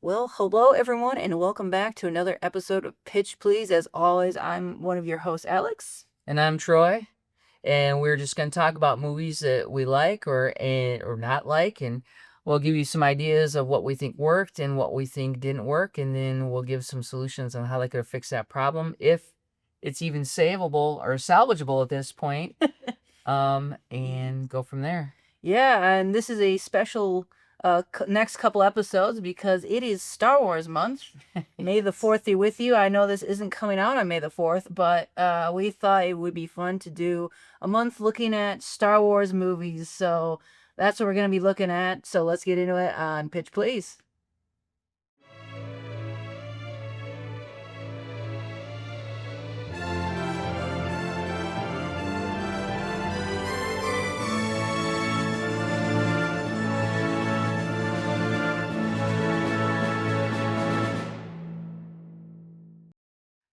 Well, hello everyone, and welcome back to another episode of Pitch Please. As always, I'm one of your hosts, Alex. And I'm Troy, and we're just going to talk about movies that we like or not like, and we'll give you some ideas of what we think worked and what we think didn't work, and then we'll give some solutions on how they could fix that problem if it's even savable or salvageable at this point, and go from there. Yeah, and this is a special next couple episodes because it is Star Wars month. May the 4th be with you. I know this isn't coming out on May the 4th, but we thought it would be fun to do a month looking at Star Wars movies. So that's what we're going to be looking at. So let's get into it on Pitch Please.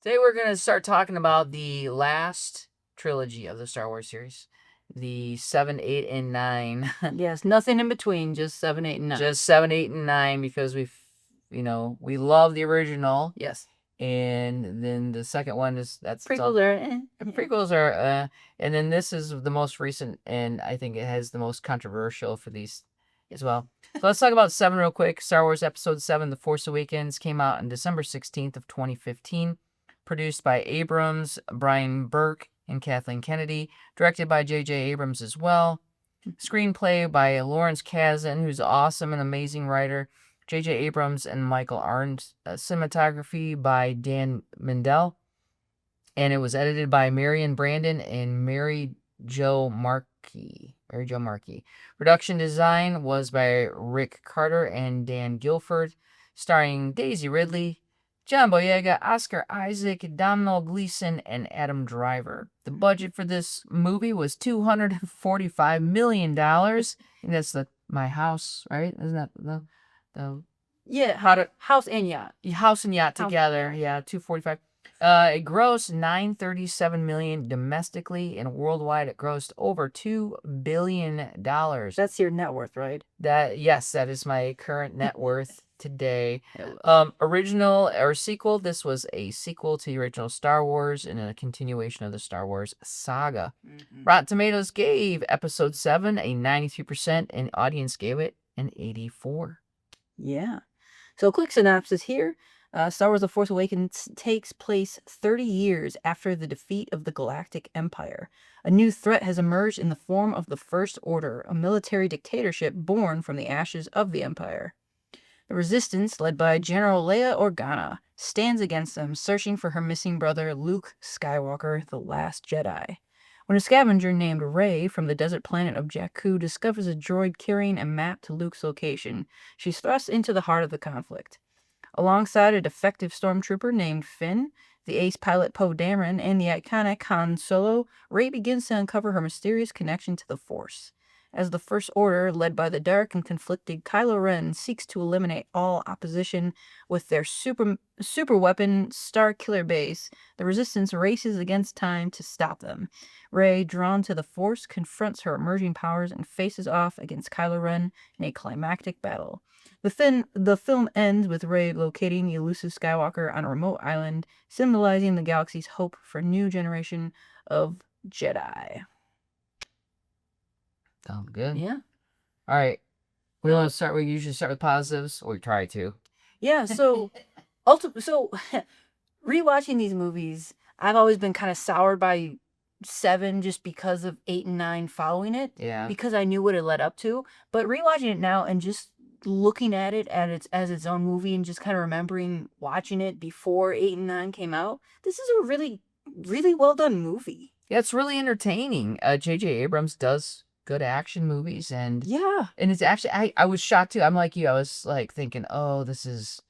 Today we're going to start talking about the last trilogy of the Star Wars series. The 7, 8, and 9. Yes, nothing in between, just 7, 8, and 9. Just 7, 8, and 9 because we love the original. Yes. And then the second one is Prequels are prequels are and then this is the most recent, and I think it has the most controversial for these as well. So let's talk about 7 real quick. Star Wars Episode 7, The Force Awakens, came out on December 16th of 2015. Produced by Abrams, Brian Burke, and Kathleen Kennedy. Directed by J.J. Abrams as well. Screenplay by Lawrence Kasdan, who's an awesome and amazing writer. J.J. Abrams and Michael Arndt. Cinematography by Dan Mindell. And it was edited by Marion Brandon and Mary Jo Markey. Production design was by Rick Carter and Dan Guilford. Starring Daisy Ridley, John Boyega, Oscar Isaac, Domhnall Gleeson, and Adam Driver. The budget for this movie was $245 million. And that's My House, right? Isn't that the yeah, House and Yacht. House and Yacht together? Yeah, 245. It grossed $937 million domestically, and worldwide it grossed over $2 billion. That's your net worth, right? Yes, that is my current net worth today. Original or sequel, this was a sequel to the original Star Wars and a continuation of the Star Wars saga. Mm-hmm. Rotten Tomatoes gave Episode 7 a 93%, and audience gave it an 84%. Yeah. So quick synopsis here. Star Wars The Force Awakens takes place 30 years after the defeat of the Galactic Empire. A new threat has emerged in the form of the First Order, a military dictatorship born from the ashes of the Empire. The Resistance, led by General Leia Organa, stands against them, searching for her missing brother Luke Skywalker, the last Jedi. When a scavenger named Rey from the desert planet of Jakku discovers a droid carrying a map to Luke's location, she's thrust into the heart of the conflict. Alongside a defective stormtrooper named Finn, the ace pilot Poe Dameron, and the iconic Han Solo, Rey begins to uncover her mysterious connection to the Force. As the First Order, led by the dark and conflicted Kylo Ren, seeks to eliminate all opposition with their super weapon Starkiller base, the Resistance races against time to stop them. Rey, drawn to the Force, confronts her emerging powers and faces off against Kylo Ren in a climactic battle. The film ends with Rey locating the elusive Skywalker on a remote island, symbolizing the galaxy's hope for a new generation of Jedi. Sounds good. Yeah. All right. We usually start with positives, or we try to. Yeah, so rewatching these movies, I've always been kind of soured by 7 just because of 8 and 9 following it. Yeah. Because I knew what it led up to. But rewatching it now and just looking at it as its own movie and just kind of remembering watching it before 8 and 9 came out, this is a really, really well done movie. Yeah, it's really entertaining. J.J. Abrams does good action movies, and it's actually I was shocked too. I'm like you. I was like thinking, oh, this is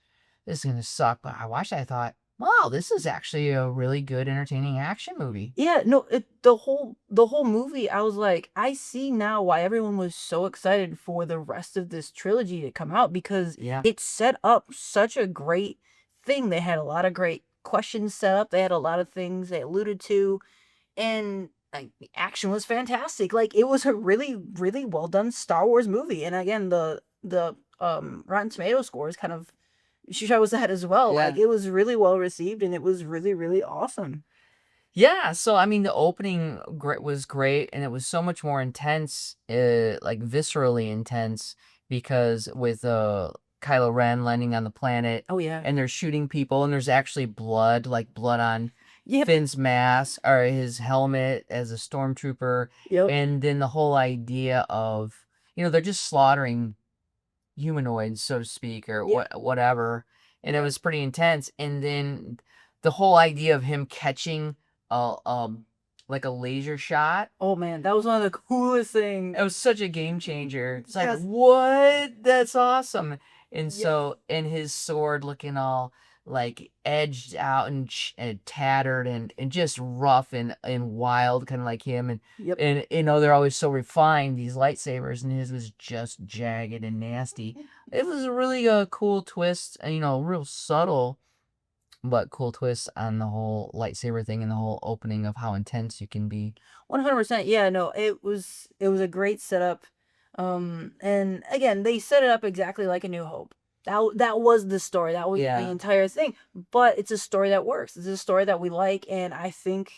gonna suck. But I watched it, I thought, wow, this is actually a really good, entertaining action movie. Yeah, no, the whole movie, I was like, I see now why everyone was so excited for the rest of this trilogy to come out, because it set up such a great thing. They had a lot of great questions set up. They had a lot of things they alluded to, and like the action was fantastic. Like, it was a really, really well done Star Wars movie. And again, the Rotten Tomato score is kind of show was that as well. Yeah. Like, it was really well received, and it was really, really awesome. Yeah, so I mean, the opening was great, and it was so much more intense, like viscerally intense, because with Kylo Ren landing on the planet, Oh yeah. and they're shooting people, and there's actually blood, like blood on Yep. Finn's mask or his helmet as a stormtrooper, Yep. and then the whole idea of, they're just slaughtering humanoids, so to speak, or Yep. whatever, and it Yep. was pretty intense. And then the whole idea of him catching like a laser shot. Oh man, that was one of the coolest things. It was such a game changer. It's like, Yes. what? That's awesome. And Yes. so, and his sword looking all like edged out and tattered and just rough and wild, kind of like him. And Yep. and they're always so refined, these lightsabers, and his was just jagged and nasty. It was a really cool twist, and real subtle, but cool twist on the whole lightsaber thing and the whole opening of how intense you can be. 100%. Yeah, no, it was a great setup. And again, they set it up exactly like A New Hope. That was the story. That was Yeah. the entire thing. But it's a story that works. It's a story that we like, and I think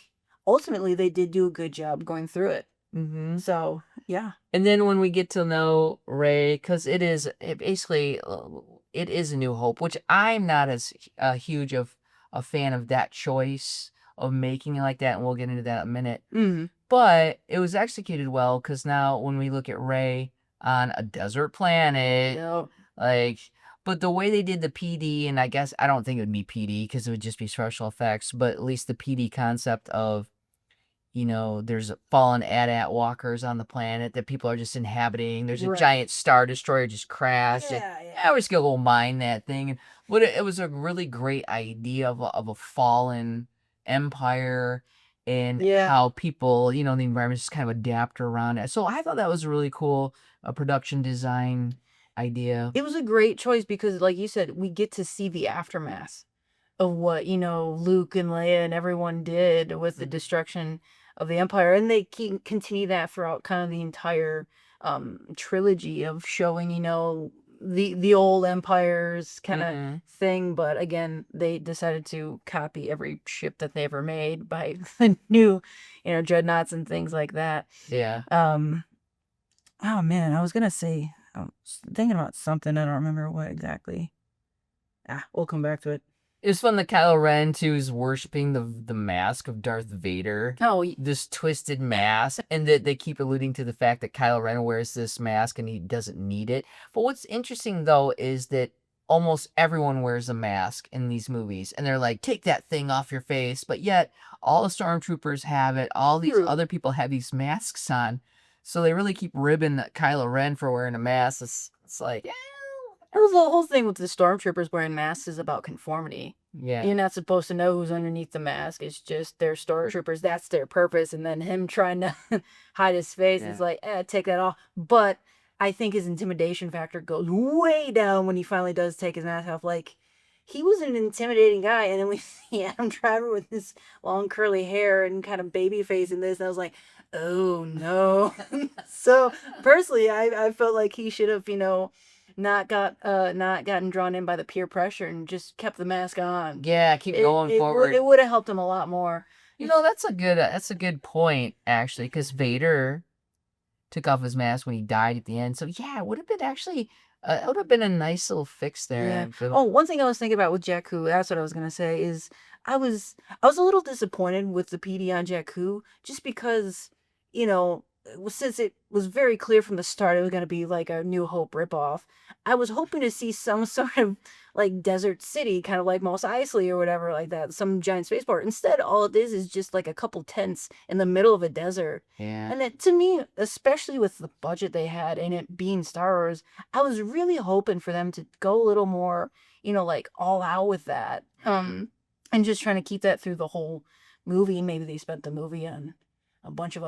ultimately they did do a good job going through it. Mm-hmm. So, yeah. And then when we get to know Rey, because it is A New Hope, which I'm not as huge of a fan of that choice of making it like that, and we'll get into that in a minute. Mm-hmm. But it was executed well, because now when we look at Rey on a desert planet, Yep. but the way they did the PD, and I guess I don't think it would be PD because it would just be special effects, but at least the PD concept of, there's fallen AT-AT walkers on the planet that people are just inhabiting. There's a Right. giant Star Destroyer just crashed. Yeah. I was gonna go mine that thing. But it was a really great idea of a fallen empire, and Yeah. how people, the environment just kind of adapt around it. So I thought that was a really cool production design idea. It was a great choice because, like you said, we get to see the aftermath of what, Luke and Leia and everyone did with the destruction of the Empire. And they continue that throughout kind of the entire trilogy of showing, the old Empire's kind of thing. But again, they decided to copy every ship that they ever made by the new, dreadnoughts and things like that. Yeah. Oh man, I was gonna say, I was thinking about something. I don't remember what exactly. We'll come back to it. It was fun that Kylo Ren too is worshiping the mask of Darth Vader. Oh, This twisted mask, and that they keep alluding to the fact that Kylo Ren wears this mask and he doesn't need it. But what's interesting though is that almost everyone wears a mask in these movies, and they're like, take that thing off your face. But yet all the stormtroopers have it. All these other people have these masks on, so they really keep ribbing Kylo Ren for wearing a mask. It's like, yeah. The whole thing with the stormtroopers wearing masks is about conformity. Yeah. You're not supposed to know who's underneath the mask. It's just they're stormtroopers. That's their purpose. And then him trying to hide his face is like, take that off. But I think his intimidation factor goes way down when he finally does take his mask off. Like, he was an intimidating guy. And then we see Adam Driver with this long curly hair and kind of baby face in this. And I was like, oh no. So personally, I felt like he should have, not gotten drawn in by the peer pressure and just kept the mask on. Yeah, keep going forward. It would have helped him a lot more. That's a good point actually, because Vader took off his mask when he died at the end. So yeah, it would have been actually it would have been a nice little fix there. Yeah. Oh, one thing I was thinking about with Jakku, that's what I was gonna say, is I was a little disappointed with the PD on Jakku, just because, since it was very clear from the start it was going to be like a New Hope ripoff, I was hoping to see some sort of like desert city, kind of like Mos Eisley or whatever like that, some giant spaceport. Instead, all it is just like a couple tents in the middle of a desert. Yeah. And it, to me, especially with the budget they had and it being Star Wars, I was really hoping for them to go a little more, like all out with that. And just trying to keep that through the whole movie. Maybe they spent the movie on a bunch of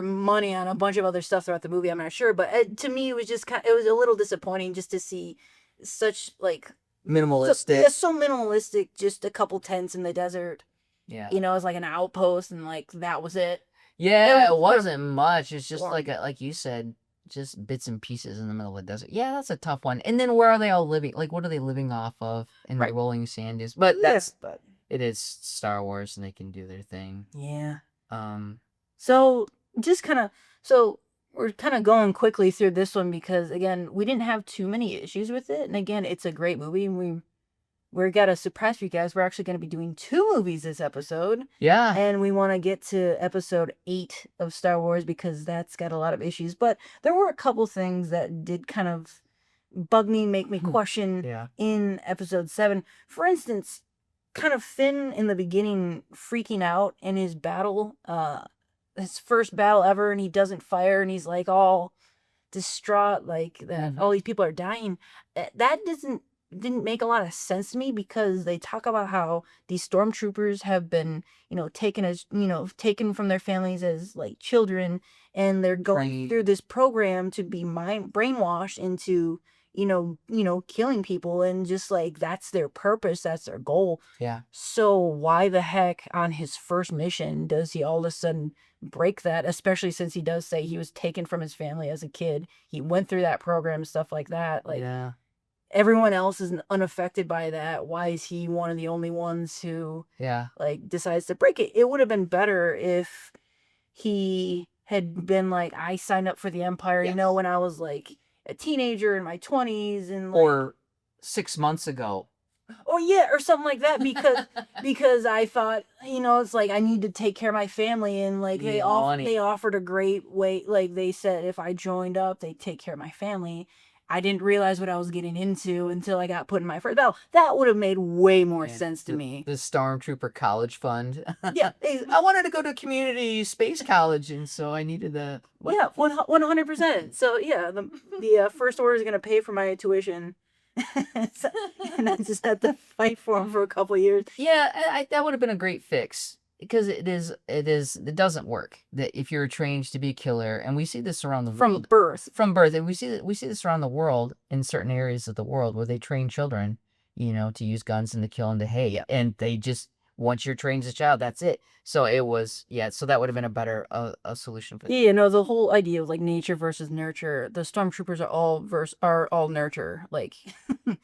money on a bunch of other stuff throughout the movie. I'm not sure, but to me, it was just it was a little disappointing just to see such like minimalistic. So minimalistic, just a couple tents in the desert. Yeah. It's like an outpost, and like that was it. Yeah, it wasn't much. It's just like you said, just bits and pieces in the middle of the desert. Yeah, that's a tough one. And then where are they all living? Like, what are they living off of? And the Right. rolling sand is. But Yeah, that's but it is Star Wars, and they can do their thing. yeah. Um, So just kind of so we're kind of going quickly through this one because again we didn't have too many issues with it, and again it's a great movie. And we're got a surprise for you guys. We're actually going to be doing 2 movies this episode, yeah, and we want to get to episode 8 of Star Wars because that's got a lot of issues. But there were a couple things that did kind of bug me, make me question yeah, in episode 7. For instance, kind of Finn in the beginning freaking out in his battle, his first battle ever, and he doesn't fire, and he's like all distraught, like that all these people are dying. That didn't make a lot of sense to me because they talk about how these stormtroopers have been, taken from their families as like children, and they're going Trained. through this program to be brainwashed into, killing people, and just like that's their purpose, that's their goal. yeah. So why the heck on his first mission does he all of a sudden break that, especially since he does say he was taken from his family as a kid. He went through that program, stuff like that. Like Yeah. everyone else is unaffected by that. Why is he one of the only ones who Yeah. like decides to break it? It would have been better if he had been like, I signed up for the Empire, Yes. when I was like a teenager in my 20s, and like, Or 6 months ago. or yeah, or something like that, because I thought, it's like I need to take care of my family, and like Need money. they offered a great way, like they said if I joined up, they'd take care of my family. I didn't realize what I was getting into until I got put in my first battle. That would have made way more sense to me. The Stormtrooper College Fund. Yeah, I wanted to go to community space college, and so I needed the. yeah, 100%. So yeah, the First Order is gonna pay for my tuition. And I just had to fight for him for a couple of years. Yeah, that would have been a great fix because it doesn't work that if you're trained to be a killer, and we see this around the From world. birth. From birth, and we see this around the world in certain areas of the world where they train children, to use guns and to kill and to hate, and they just once you're trained as a child, that's it. So it was so that would have been a better a solution for. Yeah, no, the whole idea of like nature versus nurture. The stormtroopers are all nurture. Like,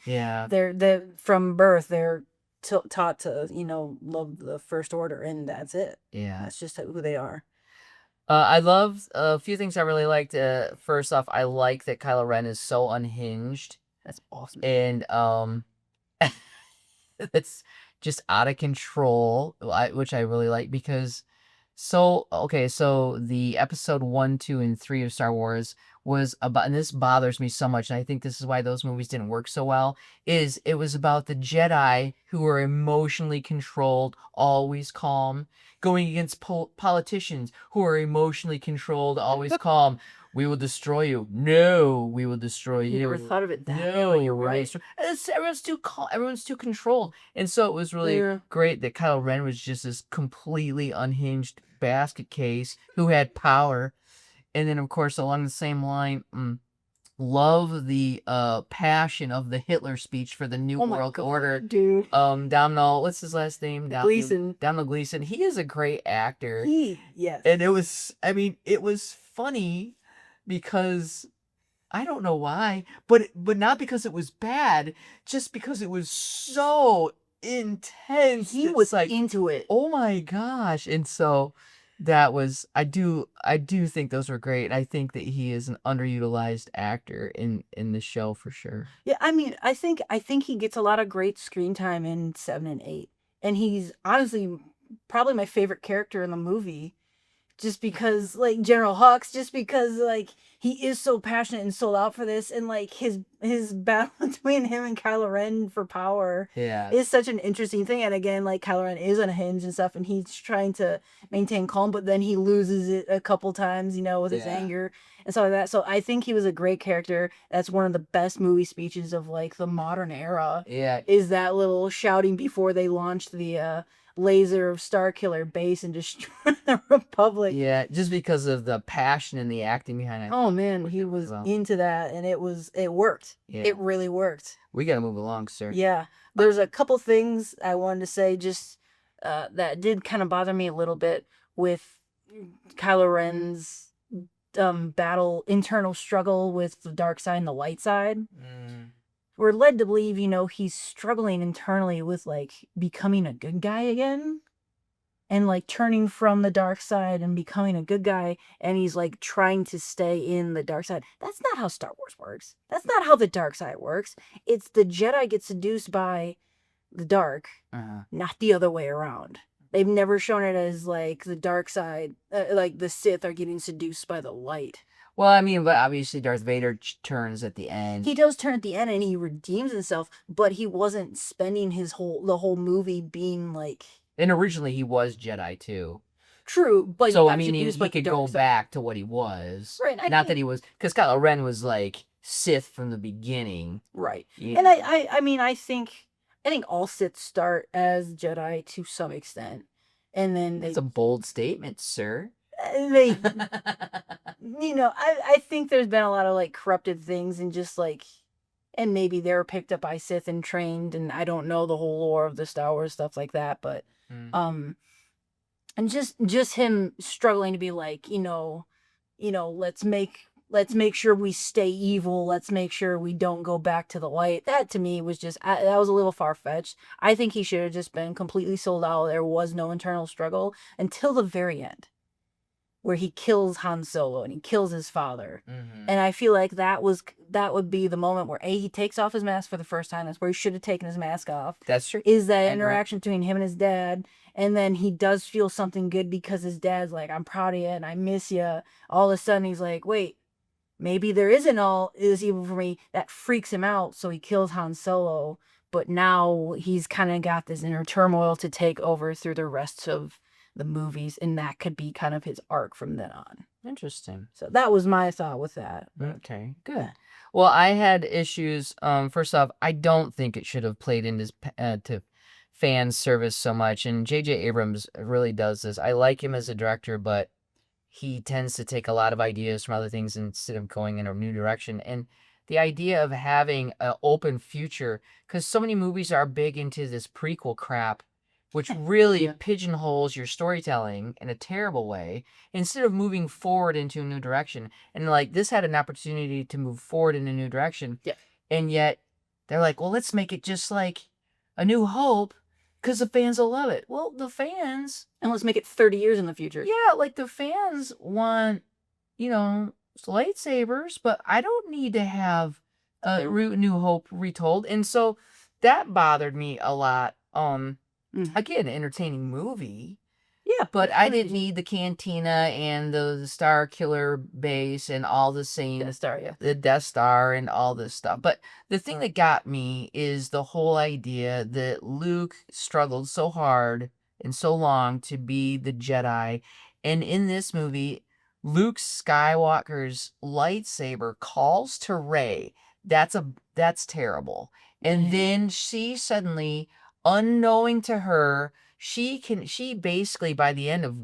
Yeah. they're from birth they're taught to love the First Order, and that's it. Yeah. That's just who they are. I love a few things I really liked. First off, I like that Kylo Ren is so unhinged, That's awesome. and it's just out of control, which I really like because. So the episode 1, 2, and 3 of Star Wars was about, and this bothers me so much, and I think this is why those movies didn't work so well, is it was about the Jedi who were emotionally controlled, always calm, going against politicians who are emotionally controlled, always calm. We will destroy you. No, we will destroy you. You never thought of it that way. No, You're right. Everyone's too calm. Everyone's too controlled, and so it was really great that Kylo Ren was just this completely unhinged basket case who had power. And then, of course, along the same line, love the passion of the Hitler speech for the New World Order. Dude. Domhnall, what's his last name? Gleason. Domhnall Gleason. He is a great actor. Yes. And it was funny because I don't know why, but not because it was bad, just because it was so intense. He was like into it. Oh my gosh. And so that was I do think those were great. I think that he is an underutilized actor in the show for sure. Yeah, I mean, I think he gets a lot of great screen time in 7 and 8. And he's honestly probably my favorite character in the movie. Just because, like, General Hux, just because, like, he is so passionate and sold out for this, and, like, his battle between him and Kylo Ren for power is such an interesting thing. And again, like, Kylo Ren is unhinged and stuff, and he's trying to maintain calm, but then he loses it a couple times, with his anger and stuff like that. So I think he was a great character. That's one of the best movie speeches of, like, the modern era. Yeah. Is that little shouting before they launched the laser of Starkiller base and destroy the Republic. Yeah, just because of the passion and the acting behind it. Oh man, he was into that, and it worked. Yeah. It really worked. We gotta move along, sir. Yeah, there's a couple things I wanted to say just that did kind of bother me a little bit with Kylo Ren's battle, internal struggle with the dark side and the light side. Mm. We're led to believe, he's struggling internally with like becoming a good guy again. And like turning from the dark side and becoming a good guy, and he's like trying to stay in the dark side. That's not how Star Wars works. That's not how the dark side works. It's the Jedi get seduced by the dark, not the other way around. They've never shown it as like the dark side, like the Sith are getting seduced by the light. Well, I mean, but obviously Darth Vader turns at the end. He does turn at the end and he redeems himself, but he wasn't spending the whole movie being like. And originally he was Jedi too. True, but so I mean, he could go back to what he was. Right. Not that he was, because Kylo Ren was like Sith from the beginning. Right. And I mean, I think all Sith start as Jedi to some extent, and then That's a bold statement, sir. They, I think there's been a lot of like corrupted things and just like, and maybe they were picked up by Sith and trained, and I don't know the whole lore of the Star Wars stuff like that, but and just him struggling to be like, let's make sure we stay evil. Let's make sure we don't go back to the light. That to me was just, that was a little far-fetched. I think he should have just been completely sold out. There was no internal struggle until the very end, where he kills Han Solo and he kills his father. And I feel like that would be the moment where he takes off his mask for the first time. That's where he should have taken his mask off. That's true. Is that interaction between him and his dad. And then he does feel something good because his dad's like, I'm proud of you and I miss you. All of a sudden he's like, wait, maybe there isn't all is evil for me. That freaks him out. So he kills Han Solo. But now he's kind of got this inner turmoil to take over through the rest of the movies. And that could be kind of his arc from then on. Interesting. So that was my thought with that. Okay, good. Well, I had issues. First off, I don't think it should have played into to fan service so much. And J.J. Abrams really does this. I like him as a director, but he tends to take a lot of ideas from other things instead of going in a new direction. And the idea of having an open future, because so many movies are big into this prequel crap, which really pigeonholes your storytelling in a terrible way, instead of moving forward into a new direction. And like this had an opportunity to move forward in a new direction. Yeah. And yet they're like, well, let's make it just like A New Hope, because the fans will love it. Well, the fans... And let's make it 30 years in the future. Yeah, like the fans want, lightsabers, but I don't need to have New Hope retold. And so that bothered me a lot. Again, entertaining movie. Yeah. But I didn't need the cantina and the Star Killer base and all the same... Death Star, yeah. The Death Star and all this stuff. But the thing that got me is the whole idea that Luke struggled so hard and so long to be the Jedi. And in this movie, Luke Skywalker's lightsaber calls to Rey. That's terrible. And then she suddenly, unknowing to her, she basically by the end of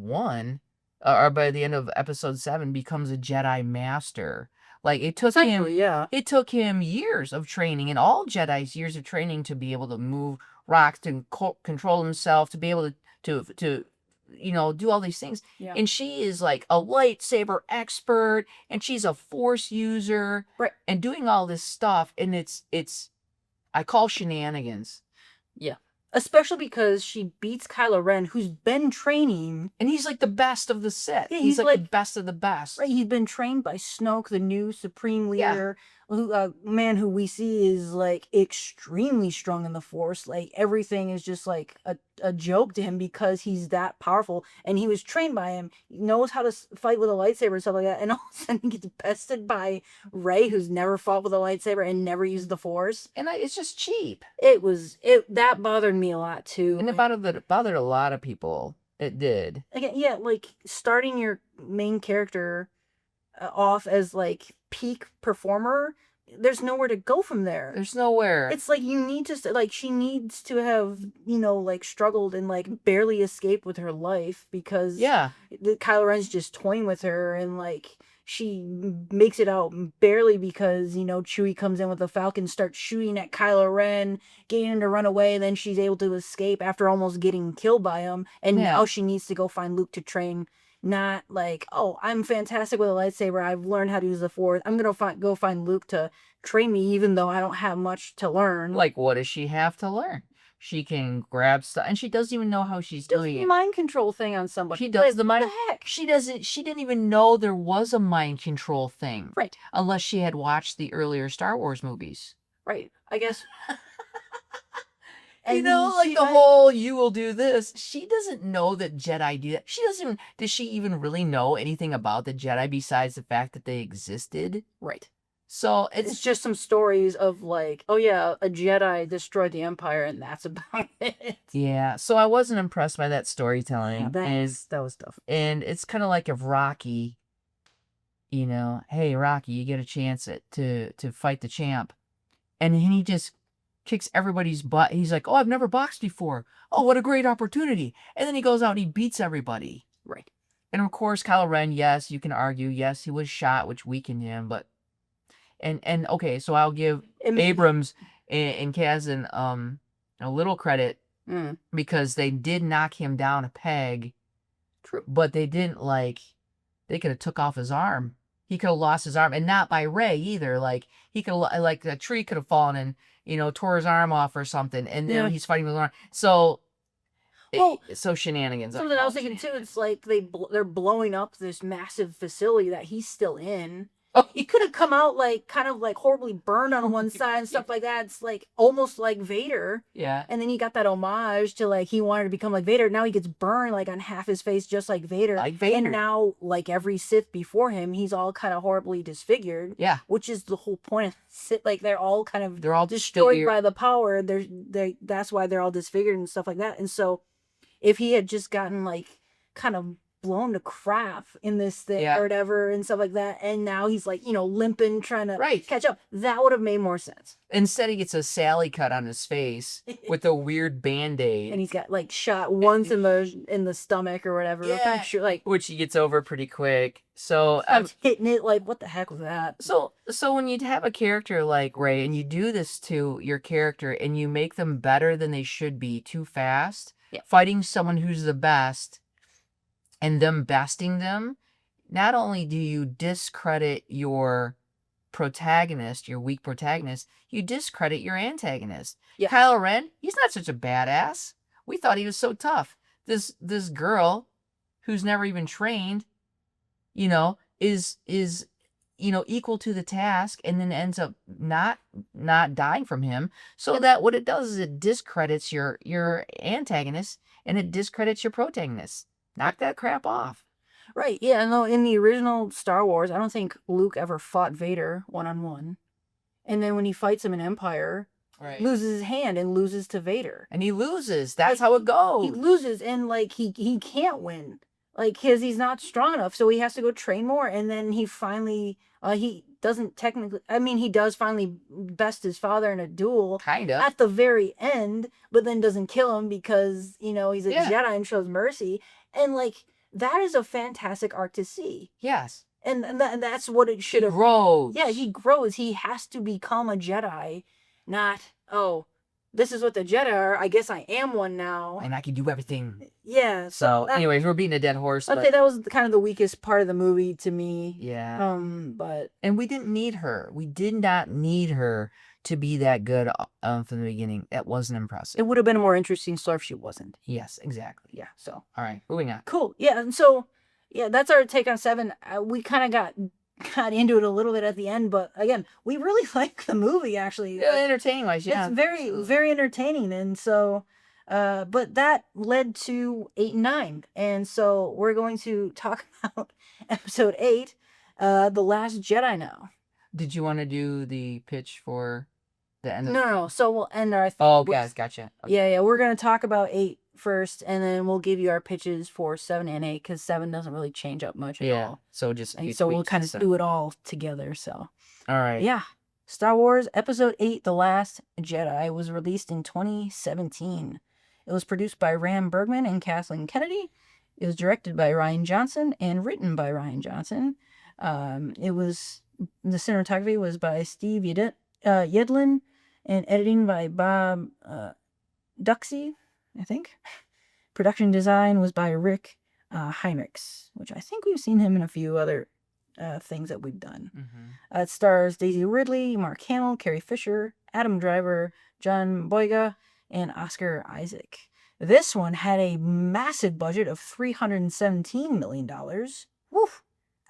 by the end of episode 7 becomes a Jedi master. Like it took it took him years of training, and all Jedi's years of training to be able to move rocks, to control himself, to be able to do all these things. Yeah. And she is like a lightsaber expert, and she's a Force user, right? And doing all this stuff, and it's I call shenanigans. Yeah. Especially because she beats Kylo Ren, who's been training. And he's like the best of the Sith. Yeah, he's like the best of the best. Right, he's been trained by Snoke, the new Supreme Leader, man who we see is like extremely strong in the Force. Like everything is just like a joke to him because he's that powerful. And he was trained by him. He knows how to fight with a lightsaber and stuff like that. And all of a sudden he gets bested by Rey, who's never fought with a lightsaber and never used the Force. And it's just cheap. That bothered me a lot too. And it bothered a lot of people. It did. Again, yeah, like starting your main character off as like peak performer, there's nowhere to go from there. There's nowhere. It's like you need to like she needs to have like struggled and like barely escaped with her life because Kylo Ren's just toying with her, and like she makes it out barely because Chewie comes in with the Falcon, starts shooting at Kylo Ren, getting him to run away, and then she's able to escape after almost getting killed by him, and now she needs to go find Luke to train Not like, oh, I'm fantastic with a lightsaber. I've learned how to use the Force. I'm gonna go find Luke to train me, even though I don't have much to learn. Like, what does she have to learn? She can grab stuff, and she doesn't even know how she's does doing the it. mind control thing on somebody. She does Like, the mind. What the heck? She doesn't. She didn't even know there was a mind control thing, Right. unless she had watched the earlier Star Wars movies. Right. I guess. You know, like the whole "you will do this." She doesn't know that Jedi do that. She doesn't even. Does she even really know anything about the Jedi besides the fact that they existed? Right. So It's just some stories of like, oh yeah, a Jedi destroyed the Empire, and that's about it. Yeah. So I wasn't impressed by that storytelling. Yeah, that was tough. And it's kind of like if Rocky, you know, hey Rocky, you get a chance to fight the champ, and then he just kicks everybody's butt. He's like, oh, I've never boxed before. Oh, what a great opportunity! And then he goes out and he beats everybody. Right. And of course, Kylo Ren. Yes, you can argue. Yes, he was shot, which weakened him. But and okay, so I'll give Abrams and Kazan a little credit because they did knock him down a peg. True. But they didn't they could have took off his arm. He could have lost his arm, and not by Rey either. Like he could have, like a tree could have fallen and tore his arm off or something, and then he's fighting with his arm. So, so shenanigans. Something I was thinking too. It's like they're blowing up this massive facility that he's still in. Oh, he could have come out kind of horribly burned on one side and stuff like that. It's like almost like Vader. Yeah. And then he got that homage to he wanted to become like Vader. Now he gets burned on half his face just like Vader. Like Vader. And now every Sith before him, he's all kind of horribly disfigured. Yeah. Which is the whole point of Sith. They're all destroyed by the power. That's why they're all disfigured and stuff like that. And so if he had just gotten kind of blown to crap in this thing or whatever and stuff like that, and now he's limping trying to catch up, that would have made more sense. Instead he gets a Sally cut on his face with a weird band-aid, and he's got shot once in the stomach or whatever. Yeah. Sure, which he gets over pretty quick. So I'm hitting it what the heck was that? So when you have a character like Rey and you do this to your character and you make them better than they should be too fast, fighting someone who's the best and them besting them, not only do you discredit your protagonist, your weak protagonist, you discredit your antagonist. Yeah. Kylo Ren, he's not such a badass. We thought he was so tough. This girl who's never even trained, is equal to the task and then ends up not dying from him. So that what it does is it discredits your antagonist and it discredits your protagonist. Knock that crap off. Right, yeah, no, in the original Star Wars, I don't think Luke ever fought Vader one-on-one. And then when he fights him in Empire, loses his hand and loses to Vader. And he loses. That's how it goes. He loses, and he can't win. Because he's not strong enough, so he has to go train more, and then he finally, he doesn't technically, he does finally best his father in a duel. Kind of. At the very end, but then doesn't kill him because, he's a Jedi and shows mercy. And, that is a fantastic arc to see. Yes. And that's what it should have. He grows. Yeah, he grows. He has to become a Jedi, not, oh, this is what the Jedi are. I guess I am one now. And I can do everything. Yeah. So anyways, we're beating a dead horse. I'd say that was kind of the weakest part of the movie to me. Yeah. But. And we didn't need her. We did not need her to be that good from the beginning. That wasn't impressive. It would have been a more interesting story if she wasn't. Yes, exactly. Yeah, so. All right, moving on. Cool. Yeah, and so, that's our take on 7. We kind of got into it a little bit at the end, but again, we really like the movie, actually. Yeah, entertaining-wise, yeah. It's very, very entertaining, and so, but that led to 8 and 9, and so we're going to talk about episode 8, The Last Jedi now. Did you want to do the pitch for the end of No, so we'll end our... Oh, guys, gotcha. Okay. Yeah, we're going to talk about 8 first, and then we'll give you our pitches for 7 and 8, because 7 doesn't really change up much at all. So just... So we'll kind of do it all together, so... All right. Yeah. Star Wars Episode 8, The Last Jedi, was released in 2017. It was produced by Ram Bergman and Kathleen Kennedy. It was directed by Ryan Johnson and written by Ryan Johnson. The cinematography was by Steve Yedlin, and editing by Bob Duxey, I think. Production design was by Rick Heinrichs, which I think we've seen him in a few other things that we've done. Mm-hmm. It stars Daisy Ridley, Mark Hamill, Carrie Fisher, Adam Driver, John Boyega, and Oscar Isaac. This one had a massive budget of $317 million. Woof!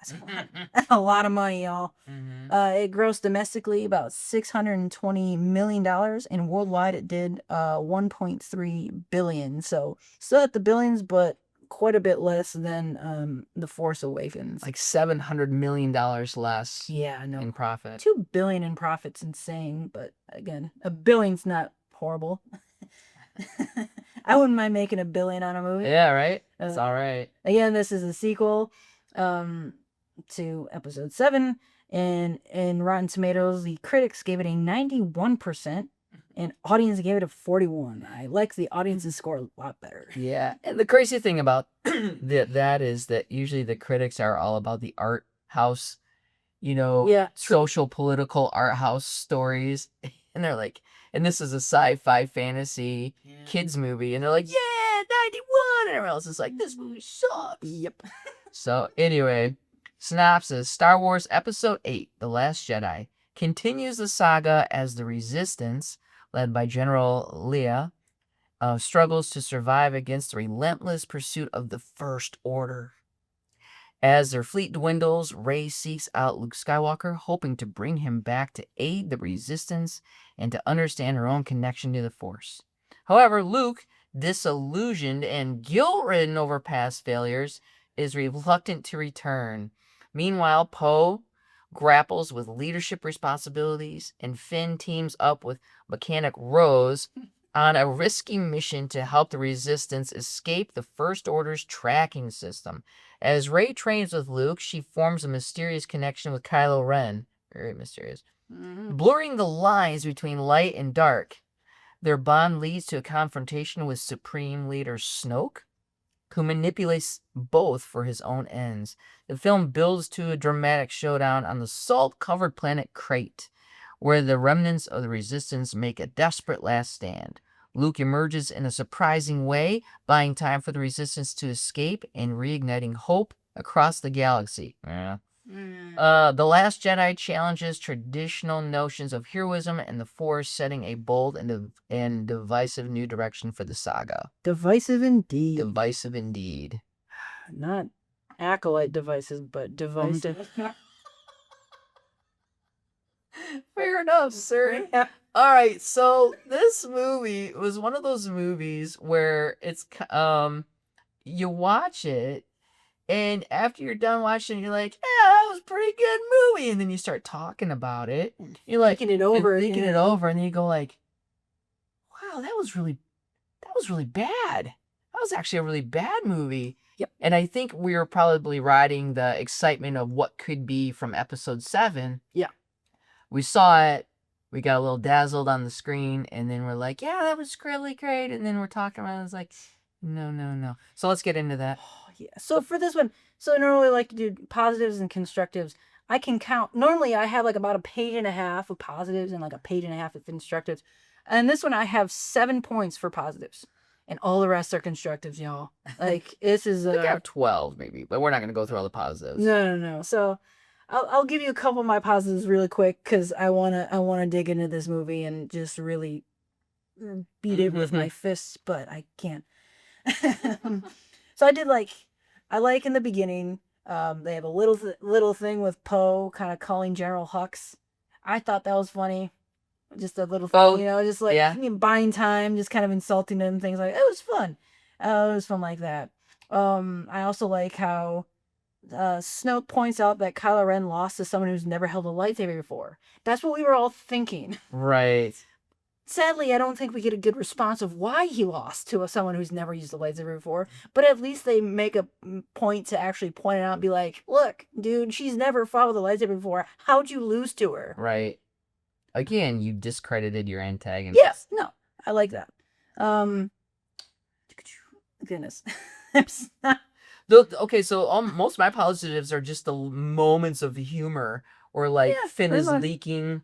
That's a lot of money, y'all. Mm-hmm. It grossed domestically about $620 million, and worldwide it did $1.3 billion. So still at the billions, but quite a bit less than The Force Awakens. Like $700 million less. Yeah, no. In profit. $2 billion in profit's insane, but again, $1 billion's not horrible. I wouldn't mind making $1 billion on a movie. Yeah, right? It's all right. Again, this is a sequel to Episode 7, and in Rotten Tomatoes, the critics gave it a 91%, and audience gave it a 41%. I like the audience's score a lot better. Yeah, and the crazy thing about that is that usually the critics are all about the art house, social political art house stories, and they're like, and this is a sci-fi fantasy kids movie, and they're like, yeah, 91, and everyone else is like, this movie sucks. Yep. So anyway, synopsis: Star Wars Episode 8, The Last Jedi, continues the saga as the Resistance, led by General Leia, struggles to survive against the relentless pursuit of the First Order. As their fleet dwindles, Rey seeks out Luke Skywalker, hoping to bring him back to aid the Resistance and to understand her own connection to the Force. However, Luke, disillusioned and guilt-ridden over past failures, is reluctant to return. Meanwhile, Poe grapples with leadership responsibilities, and Finn teams up with Mechanic Rose on a risky mission to help the Resistance escape the First Order's tracking system. As Rey trains with Luke, she forms a mysterious connection with Kylo Ren. Very mysterious. Mm-hmm. Blurring the lines between light and dark. Their bond leads to a confrontation with Supreme Leader Snoke, who manipulates both for his own ends. The film builds to a dramatic showdown on the salt-covered planet Crate, where the remnants of the Resistance make a desperate last stand. Luke emerges in a surprising way, buying time for the Resistance to escape and reigniting hope across the galaxy. The Last Jedi challenges traditional notions of heroism and the Force, setting a bold and divisive new direction for the saga. Divisive indeed. Divisive indeed. Not acolyte devices, but divisive. Fair enough, sir. All right, so this movie was one of those movies where it's you watch it, and after you're done watching, you're like, "Yeah, that was a pretty good movie," and then you start talking about it. You're like thinking it over, and then you go like, "Wow, that was really bad. That was actually a really bad movie." Yep. And I think we were probably riding the excitement of what could be from Episode 7. Yeah. We saw it. We got a little dazzled on the screen, and then we're like, yeah, that was really great. And then we're talking about it. It's like, no. So let's get into that. Oh, yeah. So for this one, I normally like to do positives and constructives. I can count. Normally, I have like about a page and a half of positives and like a page and a half of constructives. And this one, I have 7 points for positives. And all the rest are constructives, y'all. Like, this is I think I have 12, maybe, but we're not going to go through all the positives. No. So I'll give you a couple of my positives really quick because I wanna dig into this movie and just really beat it with my fists, but I can't. So I like in the beginning. They have a little thing with Poe kind of calling General Hux. I thought that was funny. Just a little thing, just like buying time, just kind of insulting him, things like it was fun. It was fun like that. I also like how Snoke points out that Kylo Ren lost to someone who's never held a lightsaber before. That's what we were all thinking. Right. Sadly, I don't think we get a good response of why he lost to someone who's never used a lightsaber before. But at least they make a point to actually point it out and be like, look, dude, she's never fought with a lightsaber before. How'd you lose to her? Right. Again, you discredited your antagonist. Yes. No. I like that. Goodness. Okay, so most of my positives are just the moments of humor, or like Finn is leaking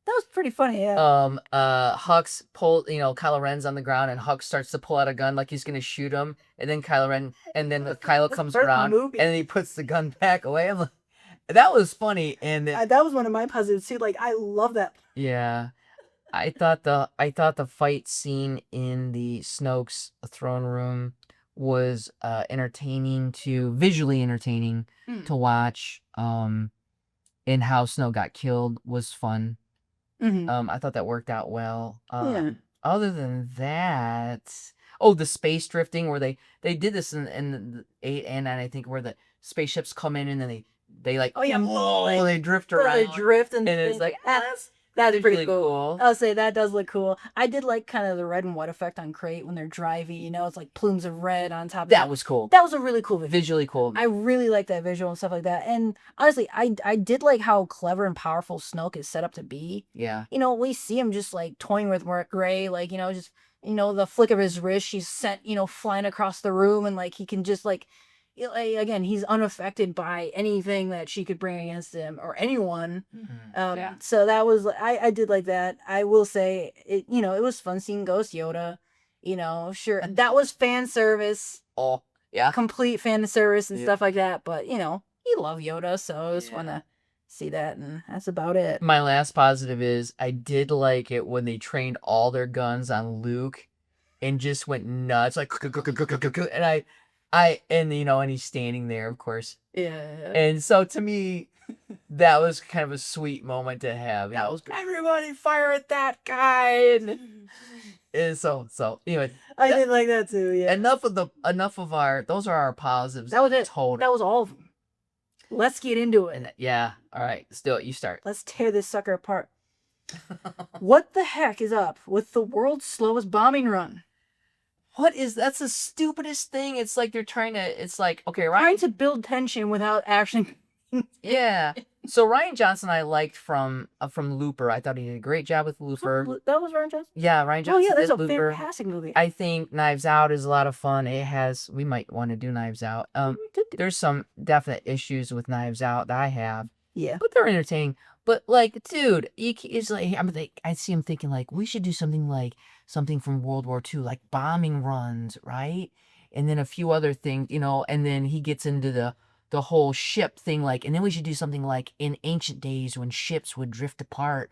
That was pretty funny, yeah. Hux Kylo Ren's on the ground and Hux starts to pull out a gun like he's gonna shoot him, and then Kylo comes Part of the around movie. and then he puts the gun back away. I'm like, that was funny, and That was one of my positives too. Like, I love that. yeah, I thought the fight scene in the Snoke's throne room was visually entertaining Mm. to watch. And how Snoke got killed was fun. Mm-hmm. I thought that worked out well. Yeah. Other than that, oh, the space drifting where they did this in the 8 and 9, I think, where the spaceships come in and then they like Oh, yeah. they drift The around drift and it's like that's pretty really cool. cool. I'll say that does look cool. I did like kind of the red and white effect on Crate when they're driving. You know, it's like plumes of red on top. That was cool. That was a really cool visual. Visually cool. I really like that visual and stuff like that. And honestly, I did like how clever and powerful Snoke is set up to be. Yeah. You know, we see him just like toying with Gray, like, you know, just, you know, the flick of his wrist, she's sent, you know, flying across the room, and like he can just like, again, he's unaffected by anything that she could bring against him or anyone. Yeah. So that was, I did like that. I will say it, you know, it was fun seeing Ghost Yoda, you know, sure. That was fan service. Oh, yeah. Complete fan service and Yeah. stuff like that. But, you know, you love Yoda, so I just want to see that, and that's about it. My last positive is I did like it when they trained all their guns on Luke and just went nuts, like, and and you know, and he's standing there, of course. Yeah. And so to me, that was kind of a sweet moment to have. That was good. Everybody fire at that guy. And so anyway, I did like that too, yeah. enough of our, those are our positives. That was it. Total. That was all of them. Let's get into it. And yeah, all right, let's do it. You start. Let's tear this sucker apart. What the heck is up with the world's slowest bombing run? That's the stupidest thing. It's like they're trying to, it's like, okay, Trying Ryan. to build tension without actually. Yeah. So Ryan Johnson I liked from Looper. I thought he did a great job with Looper. That was Ryan Johnson? Yeah, Ryan Oh, Johnson yeah, that's did a Looper. fantastic movie. I think Knives Out is a lot of fun. We might want to do Knives Out. There's some definite issues with Knives Out that I have. Yeah. But they're entertaining. But like, dude, it's like I see him thinking like we should do something from World War II, like bombing runs, right? And then a few other things, you know. And then he gets into the whole ship thing, like, and then we should do something like in ancient days when ships would drift apart.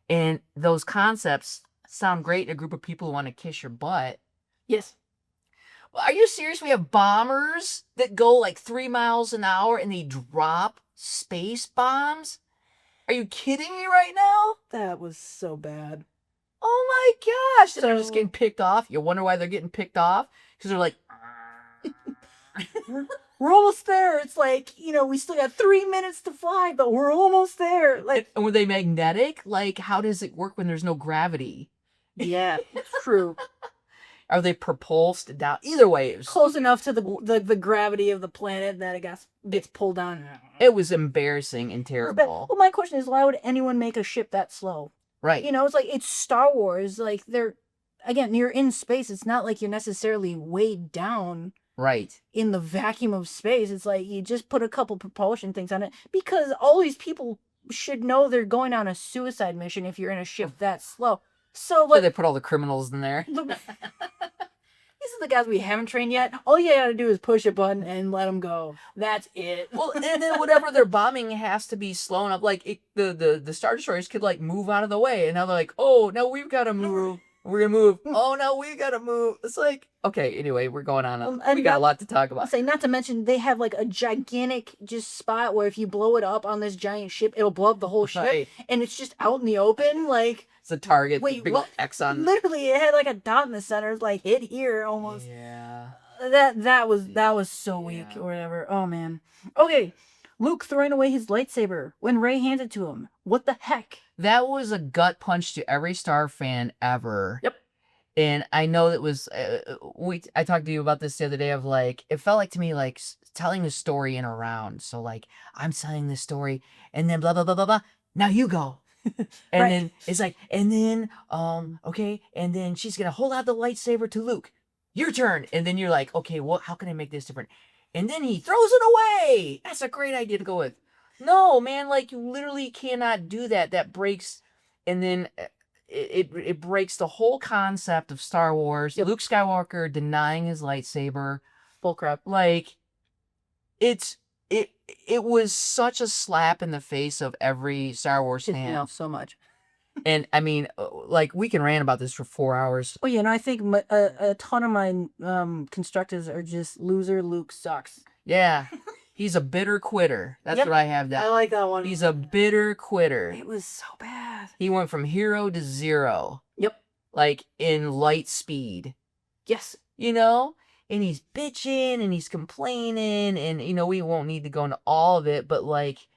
And those concepts sound great in a group of people who want to kiss your butt. Yes. Are you serious? We have bombers that go like 3 miles an hour and they drop space bombs? Are you kidding me right now? That was so bad. Oh my gosh. They're just So- getting picked off. You wonder why they're getting picked off? Because they're like, We're almost there. It's like, you know, we still got 3 minutes to fly, but we're almost there. Like, and were they magnetic? Like, how does it work when there's no gravity? yeah, true. Are they propulsed down? Either way, Close enough to the gravity of the planet that it gets pulled down. it was embarrassing and terrible. Well, my question is, why would anyone make a ship that slow? Right. You know, it's like, it's Star Wars. Like, you're in space. It's not like you're necessarily weighed down Right. in the vacuum of space. It's like you just put a couple propulsion things on it, because all these people should know they're going on a suicide mission if you're in a ship that slow. So, So like, they put all the criminals in there. these are the guys we haven't trained yet. All you gotta do is push a button and let them go. That's it. Well, and then whatever they're bombing has to be slow enough. Like the Star Destroyers could like move out of the way, and now they're like, oh, no, we've got to move. We're gonna move. Oh no, we gotta move. It's like, okay. Anyway, we're going on. We got a lot to talk I'll about. say, not to mention, they have like a gigantic just spot where if you blow it up on this giant ship, it'll blow up the whole ship, Right. and it's just out in the open. Like, It's a target. Wait, big what? X on. literally, it had like a dot in the center. It's like hit here almost. Yeah. That was so weak Yeah. or whatever. Oh man. Okay, Luke throwing away his lightsaber when Rey hands it to him. What the heck? That was a gut punch to every Star fan ever. Yep. And I know it was. I talked to you about this the other day. Of like, it felt like to me like telling the story in a round. So like, I'm telling this story, and then blah blah blah blah blah. Now you go. And Right. then it's like, and then okay, and then she's gonna hold out the lightsaber to Luke. Your turn. And then you're like, okay, well, how can I make this different? And then he throws it away. That's a great idea to go with. No, man, like you literally cannot do that. That breaks. and then it breaks the whole concept of Star Wars. Yep. Luke Skywalker denying his lightsaber. Bull crap. Like, it was such a slap in the face of every Star Wars Pissed me fan. off so much. And I mean, like, we can rant about this for 4 hours. Oh yeah, and I think a ton of my constructors are just loser. Luke sucks. Yeah. He's a bitter quitter. That's Yep. what I have down. I like that one. He's a bitter quitter. It was so bad. He went from hero to zero. Yep. Like, in light speed. Yes. You know? And he's bitching and he's complaining, and you know, we won't need to go into all of it, but like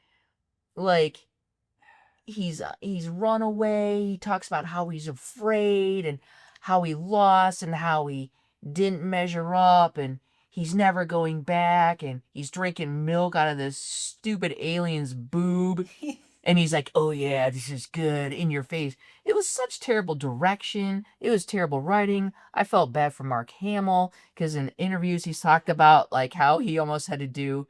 he's run away. He talks about how he's afraid and how he lost and how he didn't measure up, and he's never going back, and he's drinking milk out of this stupid alien's boob. And he's like, oh yeah, this is good, in your face. It was such terrible direction. It was terrible writing. I felt bad for Mark Hamill, because in interviews he's talked about like how he almost had to do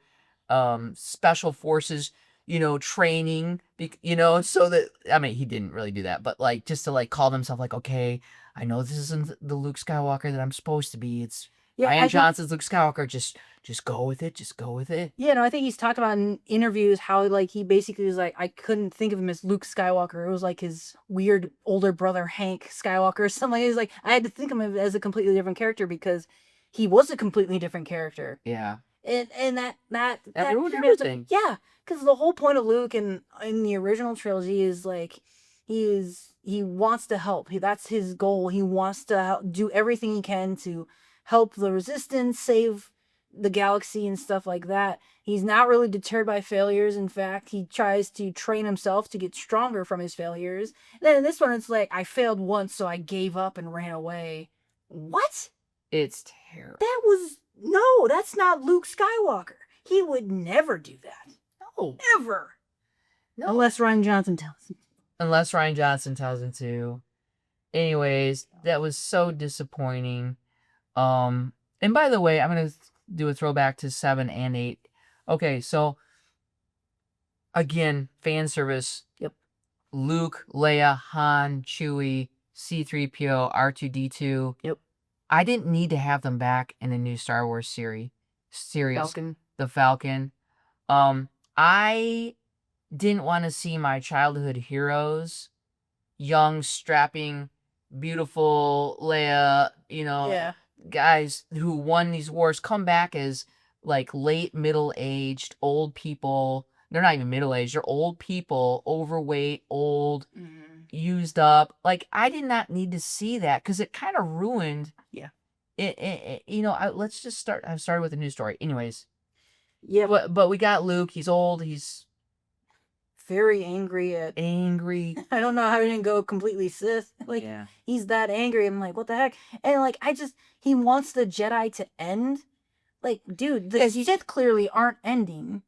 special forces, you know, training, you know, so that, I mean, he didn't really do that, but like just to like call himself like, okay, I know this isn't the Luke Skywalker that I'm supposed to be. It's Ryan Johnson's Luke Skywalker. Just go with it. Just go with it. Yeah, no, I think he's talked about in interviews how like he basically was like, I couldn't think of him as Luke Skywalker. It was like his weird older brother Hank Skywalker or something. He's like, I had to think of him as a completely different character because he was a completely different character. Yeah. And that ruined everything. Yeah, because the whole point of Luke in the original trilogy is like he wants to help. That's his goal. He wants to do everything he can to help the Resistance, save the galaxy and stuff like that. He's not really deterred by failures. In fact, he tries to train himself to get stronger from his failures. And then in this one, it's like, I failed once, so I gave up and ran away. What? It's terrible. No, that's not Luke Skywalker. He would never do that. No. Ever. No. Unless Ryan Johnson tells him. Unless Ryan Johnson tells him to. Anyways, that was so disappointing. And by the way, I'm going to do a throwback to 7 and 8. Okay, so again, fan service. Yep. Luke, Leia, Han, Chewie, C-3PO, R2-D2. Yep. I didn't need to have them back in the new Star Wars series. Falcon. The Falcon. I didn't want to see my childhood heroes, young, strapping, beautiful Leia, you know, guys who won these wars, come back as like late middle-aged old people. They're not even middle-aged, they're old people, overweight, old, used up. Like, I did not need to see that because it kind of ruined it, you know. Let's just start. I've started with a new story. Anyways. Yeah, but we got Luke. He's old. He's very angry at... Angry. I don't know how he didn't go completely Sith. Like, he's that angry. I'm like, what the heck? And like, he wants the Jedi to end. Like, dude, the Sith clearly aren't ending.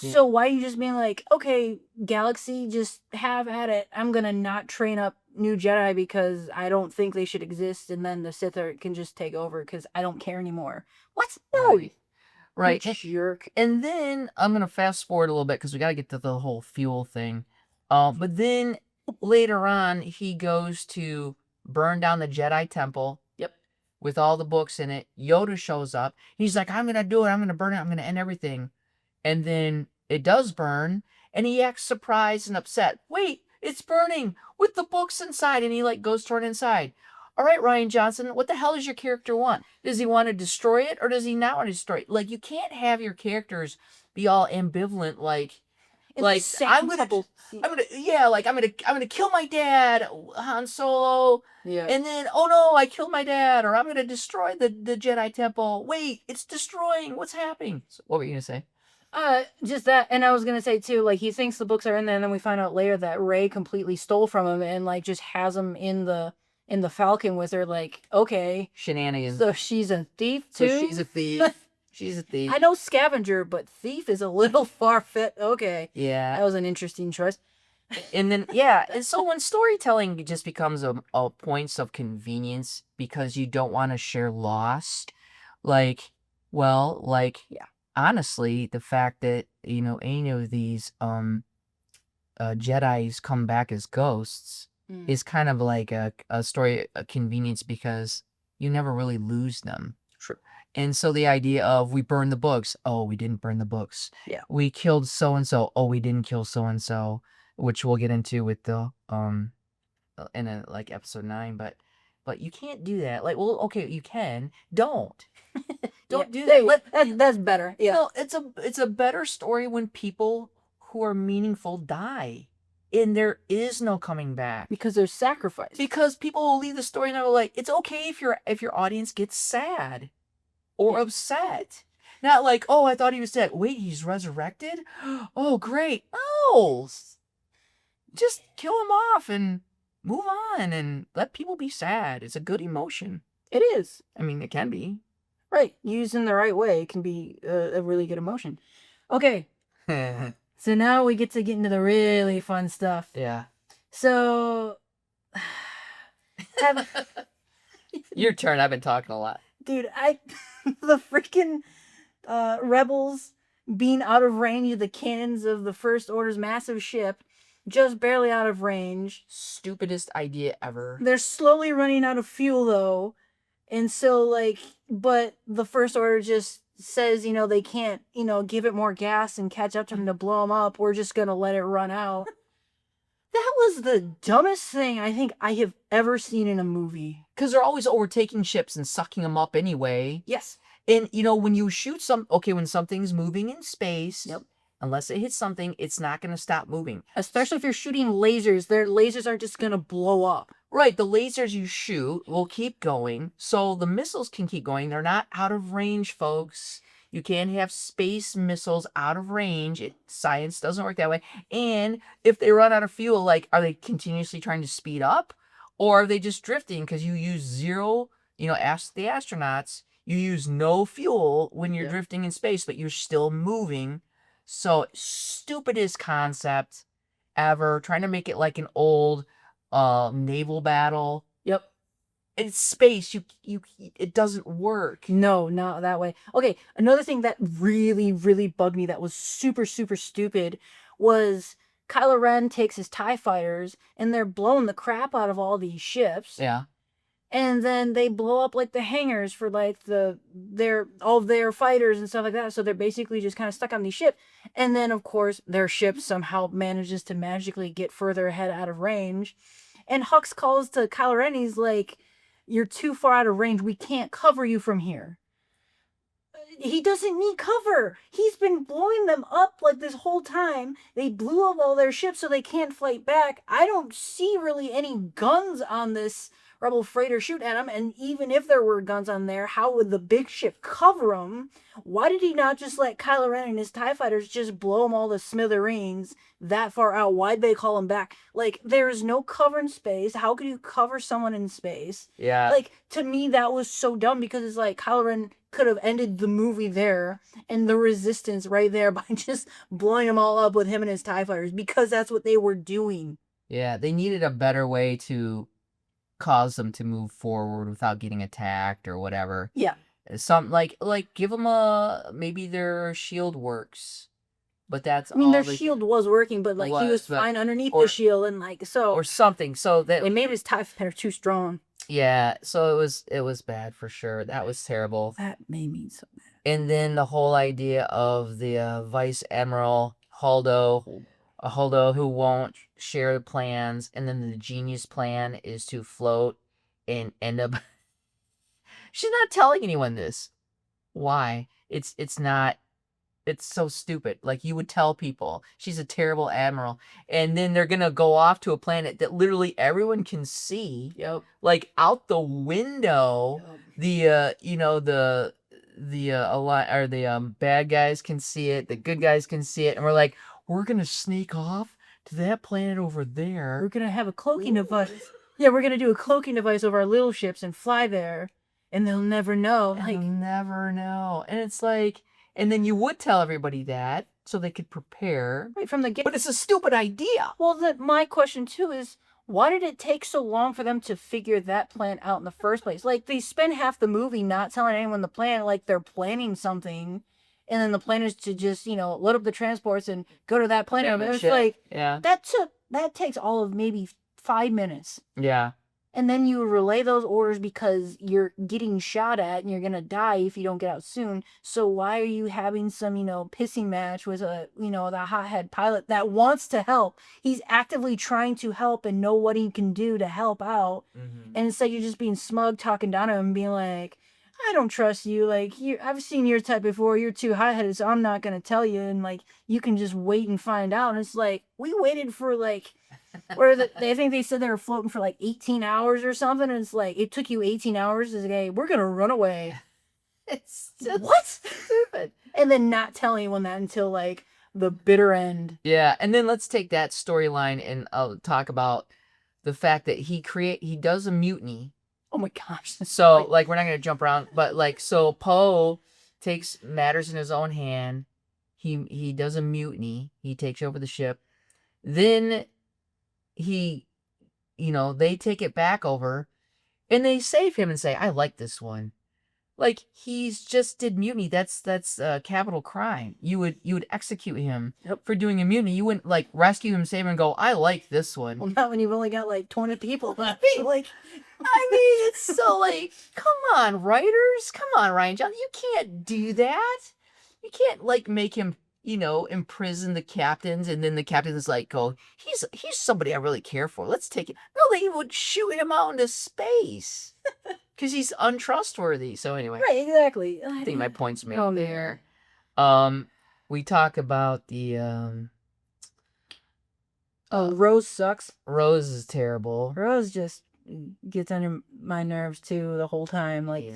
Yeah. So why are you just being like, okay, galaxy, just have at it. I'm gonna not train up new Jedi because I don't think they should exist, and then the Sith can just take over because I don't care anymore. What? No. Right. Jerk. And then I'm going to fast forward a little bit because we got to get to the whole fuel thing. But then later on, he goes to burn down the Jedi Temple. Yep. With all the books in it. Yoda shows up. He's like, I'm going to do it. I'm going to burn it. I'm going to end everything. And then it does burn. And he acts surprised and upset. Wait, it's burning with the books inside. And he like goes toward inside. All right, Ryan Johnson, what the hell does your character want? Does he want to destroy it or does he not want to destroy it? Like, you can't have your characters be all ambivalent. Like I'm gonna kill my dad, Han Solo. Yeah. And then, oh no, I killed my dad, or I'm gonna destroy the Jedi Temple. Wait, it's destroying. What's happening? So, what were you gonna say? Just that, and I was gonna say too, like, he thinks the books are in there, and then we find out later that Rey completely stole from him and like just has them in the Falcon with her. Like, okay, shenanigans. So she's a thief too. So she's a thief. She's a thief. I know scavenger, but thief is a little far-fetched. Okay. Yeah. That was an interesting choice. And then, yeah, and so when storytelling just becomes a points of convenience because you don't want to share loss, honestly, the fact that, you know, any of these Jedis come back as ghosts, is kind of like a story of convenience because you never really lose them. True. And so the idea of we burned the books, oh, we didn't burn the books. Yeah. We killed so and so, oh, we didn't kill so and so, which we'll get into with the in a, like episode 9, but you can't do that. Like, well, okay, you can. Don't do that. That's better. Yeah. No, it's a better story when people who are meaningful die, and there is no coming back. Because there's sacrifice. Because people will leave the story and they're like, it's okay if your audience gets sad or upset. Not like, oh, I thought he was dead. Wait, he's resurrected? Oh, great. Oh, just kill him off and move on and let people be sad. It's a good emotion. It is. I mean, it can be. Right. Used in the right way, it can be a really good emotion. Okay. So now we get into the really fun stuff. Yeah. So, your turn. I've been talking a lot. Dude, the freaking rebels being out of range of the cannons of the First Order's massive ship, just barely out of range. Stupidest idea ever. They're slowly running out of fuel though, and so but the First Order just says, they can't, give it more gas and catch up to them to blow them up. We're just gonna let it run out. That was the dumbest thing I think I have ever seen in a movie. Because they're always overtaking ships and sucking them up anyway. Yes. And, when you shoot when something's moving in space, yep, unless it hits something, it's not going to stop moving. Especially if you're shooting lasers. Their lasers aren't just going to blow up. Right. The lasers you shoot will keep going. So the missiles can keep going. They're not out of range, folks. You can't have space missiles out of range. Science doesn't work that way. And if they run out of fuel, are they continuously trying to speed up? Or are they just drifting because you use zero, ask the astronauts, you use no fuel when you're drifting in space, but you're still moving. So stupidest concept ever. Trying to make it like an old naval battle. Yep. It's space. It doesn't work. No, not that way. Okay, another thing that really, really bugged me that was super, super stupid was Kylo Ren takes his TIE fighters and they're blowing the crap out of all these ships. Yeah. And then they blow up the hangars for all their fighters and stuff like that. So they're basically just kind of stuck on these ships. And then of course their ship somehow manages to magically get further ahead out of range. And Hux calls to Kylo Ren, he's like, "You're too far out of range. We can't cover you from here." He doesn't need cover. He's been blowing them up this whole time. They blew up all their ships so they can't fight back. I don't see really any guns on this rebel freighter shooting at them. And even if there were guns on there, how would the big ship cover them? Why did he not just let Kylo Ren and his TIE fighters just blow them all to smithereens that far out? Why'd they call them back? There's no cover in space. How could you cover someone in space? Yeah. To me, that was so dumb because it's Kylo Ren could have ended the movie there and the resistance right there by just blowing them all up with him and his TIE fighters, because that's what they were doing. Yeah, they needed a better way to cause them to move forward without getting attacked or whatever. Yeah. Some give them maybe their shield works, but that's their shield was working, but he was fine underneath the shield and or something. So that it made his TIE fighter too strong. Yeah, so it was bad for sure. That was terrible. That made me so mad. And then the whole idea of the Vice Admiral Holdo who won't share the plans, and then the genius plan is to float and end up. She's not telling anyone this. Why? It's so stupid. You would tell people she's a terrible admiral, and then they're gonna go off to a planet that literally everyone can see. Yep. Out the window. Yep. The bad guys can see it. The good guys can see it, and we're gonna sneak off to that planet over there. We're gonna have a cloaking device. Yeah, we're gonna do a cloaking device over our little ships and fly there, and they'll never know. They'll never know. And it's and then you would tell everybody that so they could prepare. Right from the get. But it's a stupid idea. Well, my question too is, why did it take so long for them to figure that plan out in the first place? They spend half the movie not telling anyone the plan, they're planning something, and then the plan is to just, load up the transports and go to that planet. It's yeah. that takes all of maybe 5 minutes. Yeah. And then you relay those orders because you're getting shot at and you're gonna die if you don't get out soon. So why are you having some, pissing match with the hothead pilot that wants to help? He's actively trying to help and know what he can do to help out. Mm-hmm. And instead you're just being smug, talking down to him and being like, I don't trust you. Like, I've seen your type before. You're too hot-headed, so I'm not gonna tell you. And like, you can just wait and find out. And it's like, we waited for like, I think they said they were floating for like 18 hours or something. And it's like, it took you 18 hours to say, we're gonna run away. It's just What? stupid. And then not tell anyone that until like the bitter end. Yeah, and then let's take that storyline and talk about the fact that he does a mutiny. Oh my gosh. So like we're not gonna jump around, but like so Poe takes matters in his own hand. He does a mutiny. He takes over the ship. Then they take it back over, and they save him and say, "I like this one." Like he's just did mutiny. That's capital crime. You would execute him for doing a mutiny. You wouldn't like rescue him, save him, and go, "I like this one." Well, not when you've only got like 20 people left. Like, I mean, it's so like, come on, writers, come on, Ryan Johnson, you can't do that. You can't like make him, imprison the captains, and then the captains like go, he's somebody I really care for. Let's take it. No, they would shoot him out into space because he's untrustworthy. So anyway, right, exactly. I think my point's made Oh, there. We talk about the Rose sucks. Rose is terrible. Rose just gets under my nerves too the whole time. Like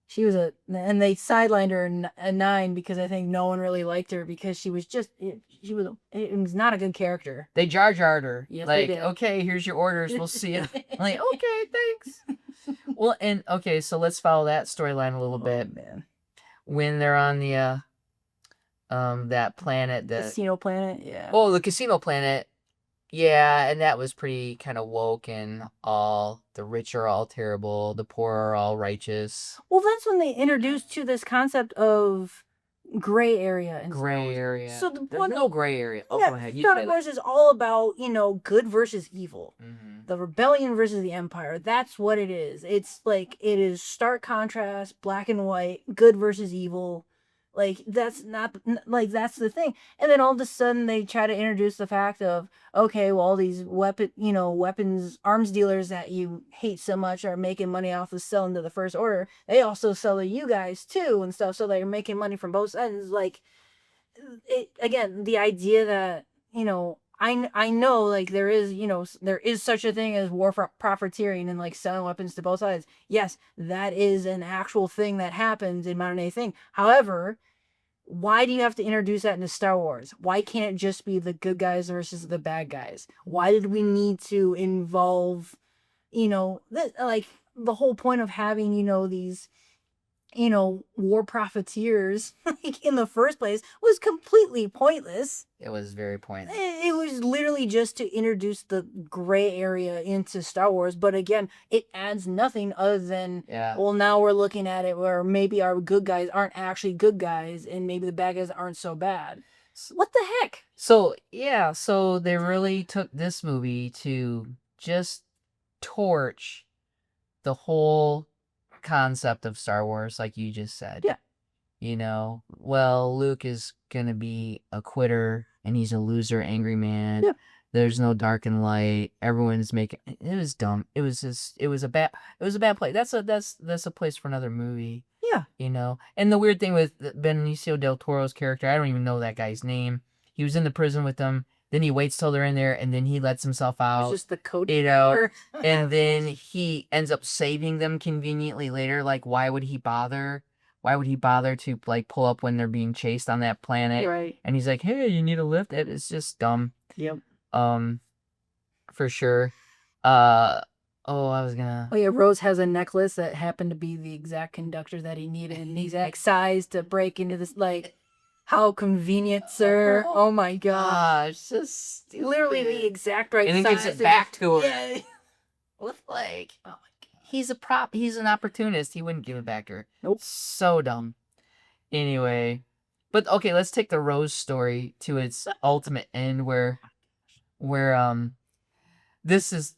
she was and they sidelined her a 9 because I think no one really liked her because she was it was not a good character. They Jar Jarred her. Yes, like, they did. Okay, here's your orders. We'll see you. Like, okay, thanks. Well, and okay, so let's follow that storyline a little bit. Man. When they're on the that planet, the casino planet, yeah. Oh, the casino planet. Yeah, and that was pretty kind of woke, and all the rich are all terrible, the poor are all righteous. Well, that's when they introduced to this concept of gray area and gray area. So there's no gray area. Oh, yeah, go ahead. Star Wars is all about good versus evil, Mm-hmm. the rebellion versus the empire. That's what it is. It's like it is stark contrast, black and white, good versus evil. Like that's not like that's the thing. And then all of a sudden they try to introduce the fact of okay, well all these weapons arms dealers that you hate so much are making money off of selling to the First Order. They also sell to you guys too and stuff. So they're making money from both ends. Like again, the idea that I know like there is such a thing as war profiteering and like selling weapons to both sides. Yes, that is an actual thing that happens in modern day thing. However, why do you have to introduce that into Star Wars? Why can't it just be the good guys versus the bad guys? Why did we need to involve, like the whole point of having, these war profiteers like in the first place was completely pointless. It was very pointless. It was literally just to introduce the gray area into Star Wars, but again, it adds nothing other than well, now we're looking at it where maybe our good guys aren't actually good guys and maybe the bad guys aren't so bad. What the heck? So they really took this movie to just torch the whole concept of Star Wars, like you just said. Yeah. Well, Luke is gonna be a quitter and he's a loser, angry man. Yeah. There's no dark and light. Everyone's making it was dumb. It was a bad play. That's a place for another movie. Yeah. And the weird thing with Benicio del Toro's character, I don't even know that guy's name. He was in the prison with them. Then he waits till they're in there, and then he lets himself out. It's just the code. And then he ends up saving them conveniently later. Like, why would he bother? Why would he bother to like pull up when they're being chased on that planet? Right. And he's like, "Hey, you need a lift?" It's just dumb. Yep. For sure. I was gonna. Oh yeah, Rose has a necklace that happened to be the exact conductor that he needed, and the exact size to break into this. Like, how convenient, sir! Oh my gosh, just stupid. Literally the exact right size. And then gives it back to her. Yeah. With like, oh my god, he's a prop. He's an opportunist. He wouldn't give it back to her. Nope. So dumb. Anyway, but okay, let's take the Rose story to its ultimate end, where This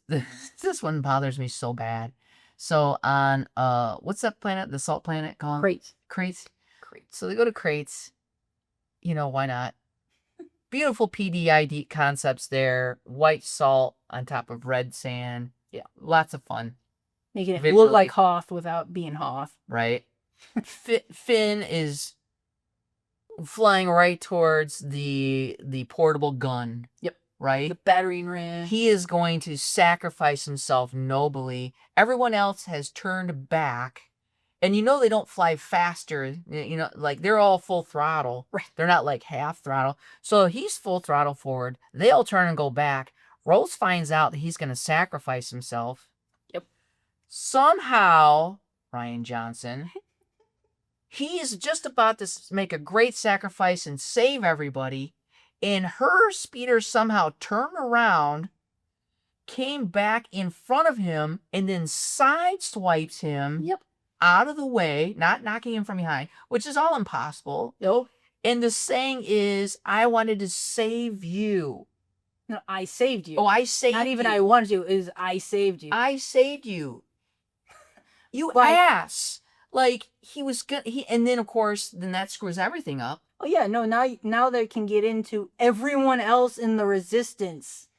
one bothers me so bad. So on what's that planet? The salt planet called? Crates. Crates. So they go to Crates. Why not? Beautiful PDID concepts there. White salt on top of red sand. Yeah, lots of fun. Making it Visually. look like Hoth without being Hoth. Right. Finn is flying right towards the portable gun. Yep. Right? The battering ram. He is going to sacrifice himself nobly. Everyone else has turned back. And they don't fly faster. Like they're all full throttle. Right. They're not like half throttle. So he's full throttle forward. They all turn and go back. Rose finds out that he's going to sacrifice himself. Yep. Somehow, Ryan Johnson, he is just about to make a great sacrifice and save everybody. And her speeder somehow turned around, came back in front of him, and then sideswipes him. Yep. Out of the way, not knocking him from behind, which is all impossible. No. And the saying is, I wanted to save you. No, I saved you. Oh, I saved you. Not even I wanted to, is I saved you. I saved you. You But- ass. Like, he was good. And then, of course, then that screws everything up. Oh, yeah, no, now they can get into everyone else in the Resistance.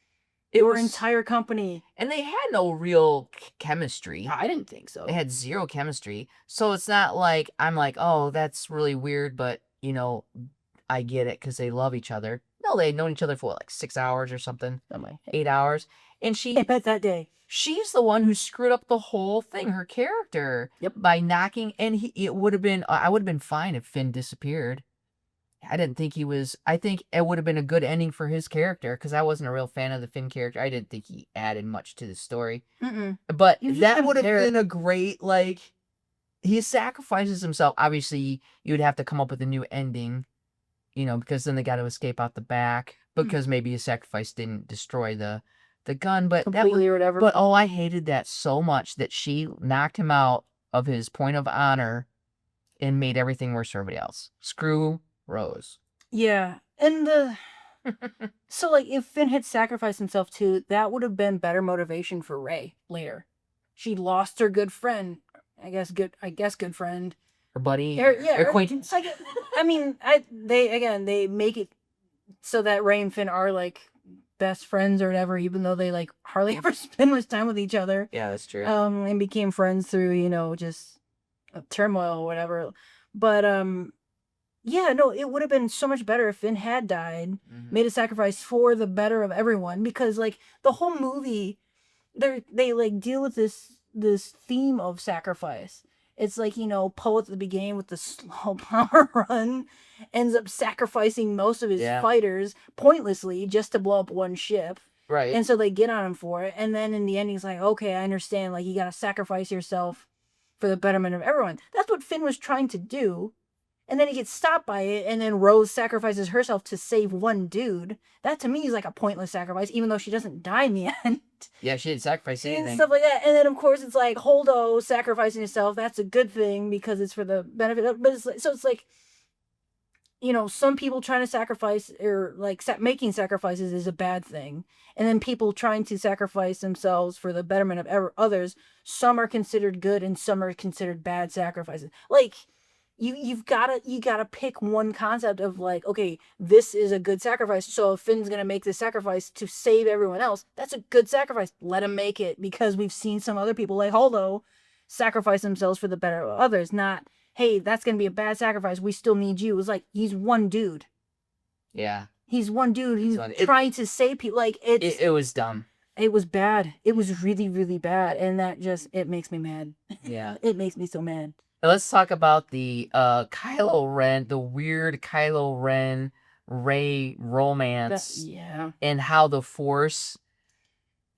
Your entire company. And they had no real chemistry. I didn't think so. They had zero chemistry. So it's not like, I'm like, oh, that's really weird, but, I get it because they love each other. No, they had known each other for like 6 hours or something. 8 hours. And I bet that day. she's the one who screwed up the whole thing, her character. Yep. By knocking, and I would have been fine if Finn disappeared. I didn't think he was. I think it would have been a good ending for his character because I wasn't a real fan of the Finn character. I didn't think he added much to the story. Mm-mm. But You just that have would have there- been a great, he sacrifices himself. Obviously, you would have to come up with a new ending, because then they got to escape out the back because maybe his sacrifice didn't destroy the gun. But Completely or whatever. But oh, I hated that so much that she knocked him out of his point of honor and made everything worse for everybody else. Screw Rose. Yeah. And so if Finn had sacrificed himself too, that would have been better motivation for Rey later. She lost her good friend. I guess good friend. Her buddy, Her acquaintance. They make it so that Rey and Finn are best friends or whatever, even though they hardly ever spend much time with each other. Yeah, that's true. And became friends through just turmoil or whatever. But yeah, no, it would have been so much better if Finn had died, made a sacrifice for the better of everyone, because the whole movie, they deal with this theme of sacrifice. It's Poe at the beginning with the slow power run ends up sacrificing most of his fighters pointlessly just to blow up one ship. Right. And so they get on him for it. And then in the end, he's like, okay, I understand. You got to sacrifice yourself for the betterment of everyone. That's what Finn was trying to do. And then he gets stopped by it. And then Rose sacrifices herself to save one dude. That to me is a pointless sacrifice, even though she doesn't die in the end. Yeah, she didn't sacrifice anything. And stuff like that. And then, of course, it's Holdo sacrificing yourself. That's a good thing because it's for the benefit of... But some people trying to sacrifice or making sacrifices is a bad thing. And then people trying to sacrifice themselves for the betterment of others, some are considered good and some are considered bad sacrifices. You gotta pick one concept of okay, this is a good sacrifice. So if Finn's gonna make this sacrifice to save everyone else, that's a good sacrifice. Let him make it, because we've seen some other people like Holdo sacrifice themselves for the better of others. Not, hey, that's gonna be a bad sacrifice. We still need you. It was he's one dude. Yeah. He's one dude. He's trying to save people. It was dumb. It was bad. It was really, really bad, and that it makes me mad. Yeah. It makes me so mad. Let's talk about the Kylo Ren, the weird Kylo Ren Rey romance. And how the Force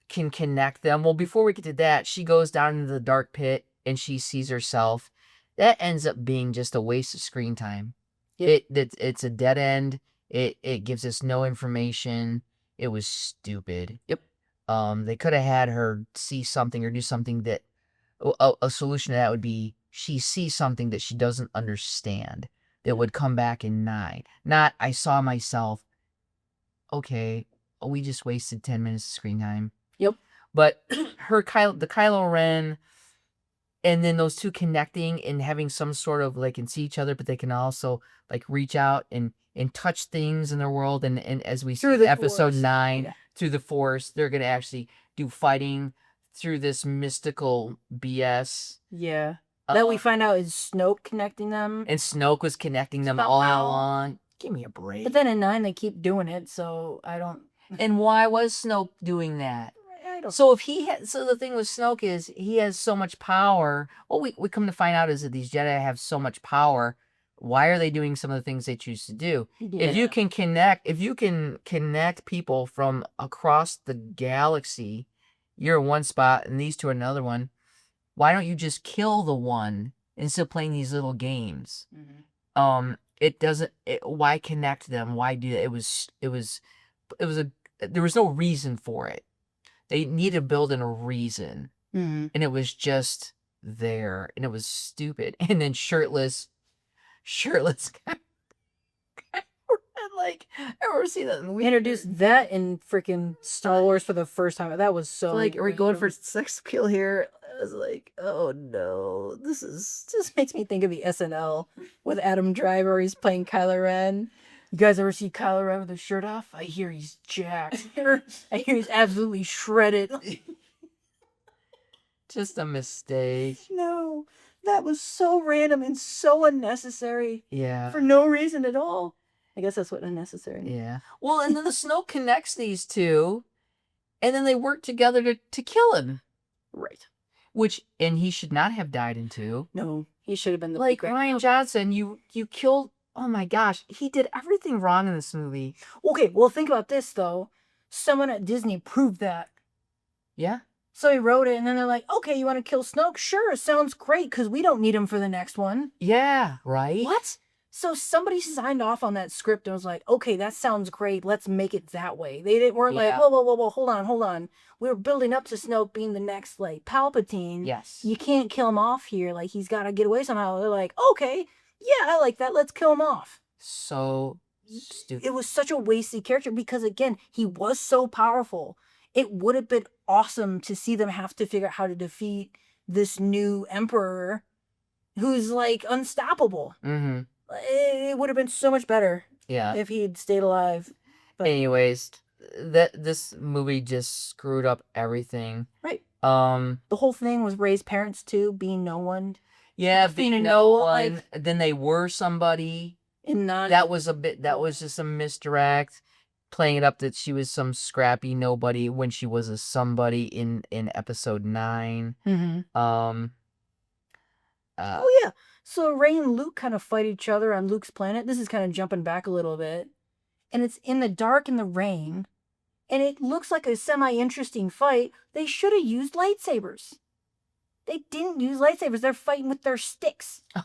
can connect them. Well, before we get to that, she goes down into the dark pit and she sees herself. That ends up being just a waste of screen time. Yep. It's a dead end. It gives us no information. It was stupid. Yep. They could have had her see something or do something that a solution to that would be she sees something that she doesn't understand that would come back in 9. Not, I saw myself. Okay, we just wasted 10 minutes of screen time. Yep. But the Kylo Ren, and then those two connecting and having some sort of like, can see each other, but they can also like reach out and touch things in their world. And as we see Through in the episode Force. 9, Yeah. through the Force, they're gonna actually do fighting through this mystical BS. Yeah. That we find out is Snoke connecting them. And Snoke was connecting them all along. Give me a break. But then in 9 they keep doing it, so I don't. And why was Snoke doing that? I don't. So if he had, so the thing with Snoke is he has so much power. What we come to find out is that these Jedi have so much power. Why are they doing some of the things they choose to do? Yeah. If you can connect people from across the galaxy, you're in one spot and these two are another one. Why don't you just kill the one instead of playing these little games? Mm-hmm. It doesn't. Why connect them? Why do that? There was no reason for it. They need to build in a reason. Mm-hmm. And it was just there. And it was stupid. And then shirtless guy. Like, I ever see that in We introduced that in freaking Star Wars for the first time. That was so like, are we going for random. sex appeal here? I was like, oh no, this Just makes me think of the SNL with Adam Driver. He's playing Kylo Ren. You guys ever see Kylo Ren with his shirt off? I hear he's jacked. I hear he's absolutely shredded. just a mistake. No, that was so random and so unnecessary. Yeah. For no reason at all. I guess that's what unnecessary means. Yeah. Well, and then the Snoke connects these two, and then they work together to kill him. Right. And he should not have died in 2. No, he should have been the like Ryan Johnson. You killed. Oh my gosh, he did everything wrong in this movie. Okay, well think about this though. Someone at Disney proved that. Yeah. So he wrote it, and then they're like, "Okay, you want to kill Snoke? Sure, sounds great, because we don't need him for the next one." Yeah. Right. What? So somebody signed off on that script and was like, "Okay, that sounds great. Let's make it that way." They weren't like, Yeah. "Whoa, hold on. We were building up to Snoke being the next like Palpatine. Yes. You can't kill him off here. Like he's got to get away somehow." They're like, "Okay, yeah, I like that. Let's kill him off." So stupid. It was such a wasted character because again, he was so powerful. It would have been awesome to see them have to figure out how to defeat this new emperor who's like unstoppable. Mm-hmm. It would have been so much better Yeah. if he'd stayed alive. But anyways, this movie just screwed up everything. Right. The whole thing was Rey's parents too, being no one. Yeah, being no one. Like, then they were somebody. And not. That was just a misdirect. Playing it up that she was some scrappy nobody when she was a somebody in episode 9. Mm-hmm. Oh yeah. So Rey and Luke kind of fight each other on Luke's planet. This is kind of jumping back a little bit. And it's in the dark in the rain. And it looks like a semi-interesting fight. They should have used lightsabers. They didn't use lightsabers. They're fighting with their sticks. Oh.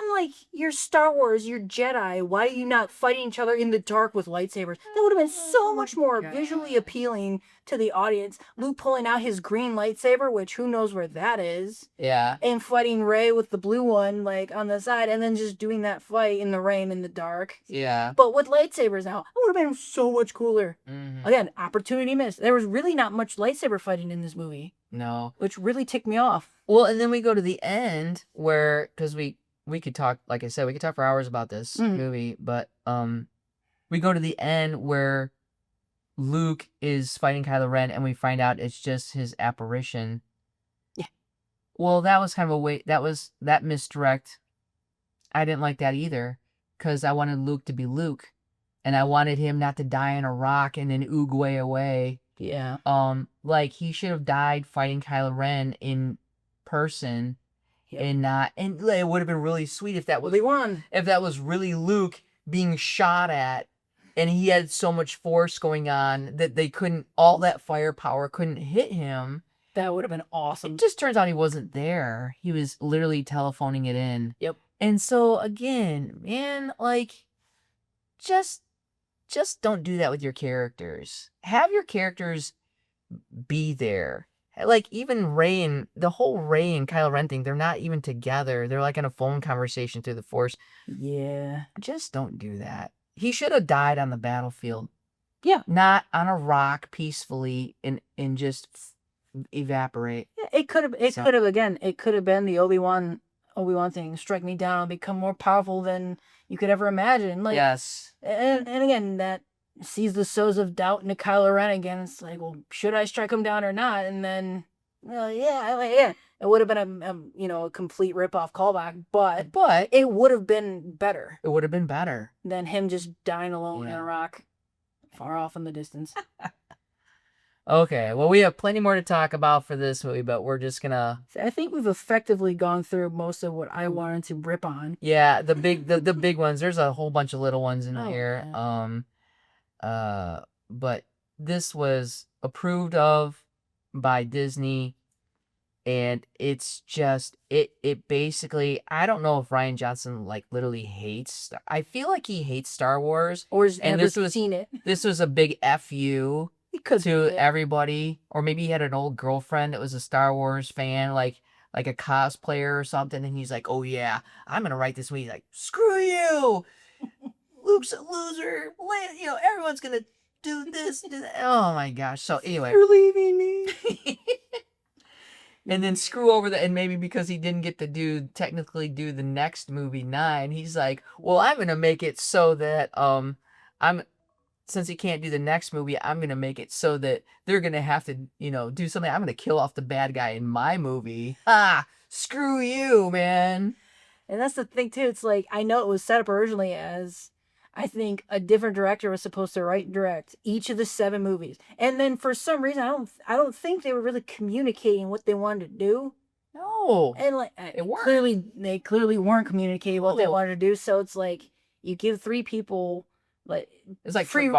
I'm like, you're Star Wars, you're Jedi. Why are you not fighting each other in the dark with lightsabers? That would have been so much more visually appealing to the audience. Luke pulling out his green lightsaber, which who knows where that is. Yeah. And fighting Rey with the blue one, like, on the side. And then just doing that fight in the rain in the dark. Yeah. But with lightsabers now, it would have been so much cooler. Mm-hmm. Again, opportunity missed. There was really not much lightsaber fighting in this movie. No. Which really ticked me off. Well, and then we go to the end where, because we could talk, like I said, we could talk for hours about this movie, but we go to the end where Luke is fighting Kylo Ren and we find out it's just his apparition. Yeah. Well, that was kind of that misdirect. I didn't like that either, because I wanted Luke to be Luke, and I wanted him not to die in a rock and then oogway away. Yeah. Like he should have died fighting Kylo Ren in person. Yep. And it would have been really sweet if that was if that was really Luke being shot at, and he had so much force going on that all that firepower couldn't hit him. That would have been awesome. It just turns out he wasn't there. He was literally telephoning it in. Yep. And so again, man, like, just don't do that with your characters. Have your characters be there. Like, even the whole Rey and Kylo Ren thing, they're not even together. They're like in a phone conversation through the Force. Yeah. Just don't do that. He should have died on the battlefield. Yeah. not on a rock peacefully and just evaporate. Yeah, it could have been the Obi-Wan thing. Strike me down, I'll become more powerful than you could ever imagine. Like, Yes. and again, that sees the sows of doubt into Kylo Ren again. It's like, well, should I strike him down or not? And then, yeah, it would have been a complete rip-off callback, but But it would have been better it would have been better. than him just dying alone in Yeah. a rock, far off in the distance. Okay, well, we have plenty more to talk about for this movie, but we're just gonna. I think we've effectively gone through most of what I wanted to rip on. Yeah, the big ones. There's a whole bunch of little ones in Oh, here. yeah. But this was approved of by Disney, and it's just it basically. I don't know if Ryan Johnson like literally hates. I feel like he hates Star Wars, Or has and never seen it. This was a big FU He could to be, yeah. everybody, or maybe he had an old girlfriend that was a Star Wars fan, like a cosplayer or something, and he's like, "Oh yeah, I'm gonna write this movie." He's like, "Screw you, Luke's a loser. Everyone's gonna do this, do that." Oh my gosh! So anyway, You're leaving me. and then screw over and maybe because he didn't get to technically do the next movie 9, he's like, "Well, I'm gonna make it so that I'm." Since he can't do the next movie, I'm going to make it so that they're going to have to, do something. I'm going to kill off the bad guy in my movie. Screw you, man. And that's the thing too. It's like, I know it was set up originally as, I think a different director was supposed to write and direct each of the 7 movies. And then for some reason, I don't think they were really communicating what they wanted to do. No. And like, they clearly weren't communicating what they wanted to do. So it's like, you give 3 people like, it's like free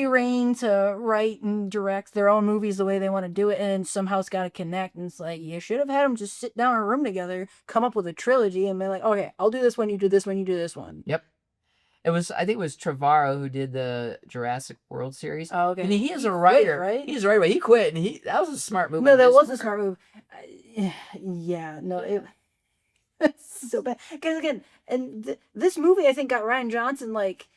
reign to write and direct their own movies the way they want to do it, and somehow it's got to connect. And it's like, you should have had them just sit down in a room together, come up with a trilogy, and be like, okay, I'll do this one, you do this one, you do this one. Yep. I think it was Trevorrow who did the Jurassic World series. Oh, okay. And he is a writer, quit, right? He's a writer. He quit, and that was a smart move. No, that was a smart move. Yeah, no, it's so bad. Because again, and this movie, I think, got Ryan Johnson like,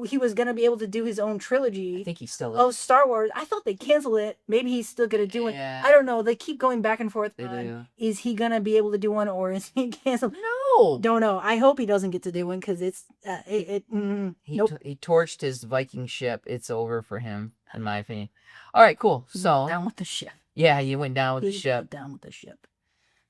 he was going to be able to do his own trilogy. I think he still is. Oh, Star Wars. I thought they canceled it. Maybe he's still going to do it. Yeah. I don't know. They keep going back and forth. They do. Is he going to be able to do one, or is he canceled? No. Don't know. I hope he doesn't get to do one, because it's nope. He torched his Viking ship. It's over for him, in my opinion. All right, cool. So down with the ship. Yeah, you went down with the ship. Down with the ship.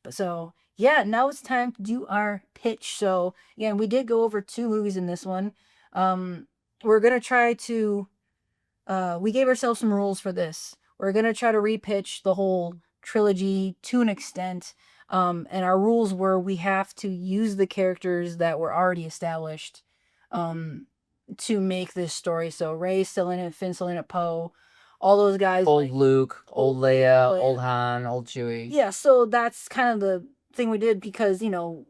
But so yeah, now it's time to do our pitch. So again, we did go over 2 movies in this one. We're gonna try to we gave ourselves some rules for this. We're gonna try to repitch the whole trilogy to an extent. And our rules were, we have to use the characters that were already established to make this story. So Rey's still in it, Finn's still in it, Poe, all those guys. Old Luke, old Leia, old Han, old Chewie. Yeah, so that's kind of the thing we did, because,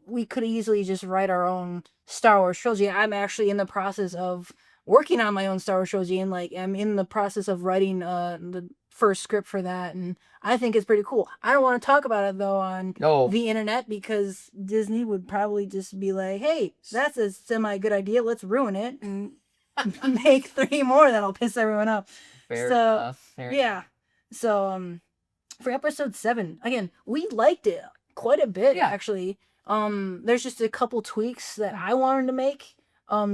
we could easily just write our own Star Wars trilogy. I'm actually in the process of working on my own Star Wars trilogy, and like, I'm in the process of writing the first script for that, and I think it's pretty cool. I don't want to talk about it though on the internet, because Disney would probably just be like, "Hey, that's a semi good idea. Let's ruin it and make 3 more that'll piss everyone off." Fair enough. Yeah. So for episode 7, again, we liked it quite a bit, actually. There's just a couple tweaks that I wanted to make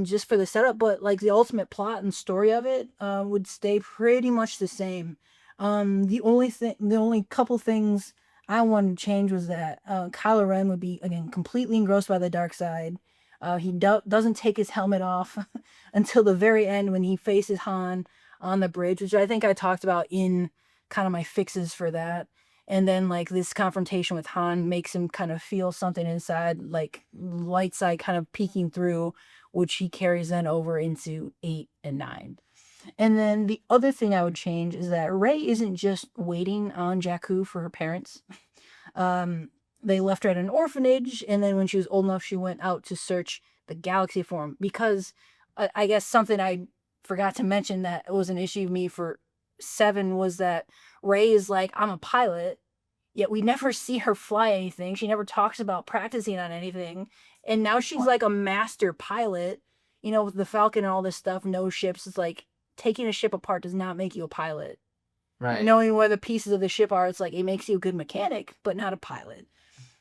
just for the setup, but like the ultimate plot and story of it would stay pretty much the same. The only couple things I wanted to change was that Kylo Ren would be, again, completely engrossed by the dark side. He doesn't take his helmet off until the very end, when he faces Han on the bridge, which I think I talked about in kind of my fixes for that. And then like this confrontation with Han makes him kind of feel something inside, like light side kind of peeking through, which he carries then over into 8 and 9. And then the other thing I would change is that Rey isn't just waiting on Jakku for her parents. They left her at an orphanage, and then when she was old enough, she went out to search the galaxy for him. Because I guess something I forgot to mention that was an issue of me for 7 was that Rey is like, I'm a pilot, yet we never see her fly anything. She never talks about practicing on anything. And now she's like a master pilot, with the Falcon and all this stuff, no ships. It's like taking a ship apart does not make you a pilot. Right. Knowing where the pieces of the ship are, it's like it makes you a good mechanic, but not a pilot.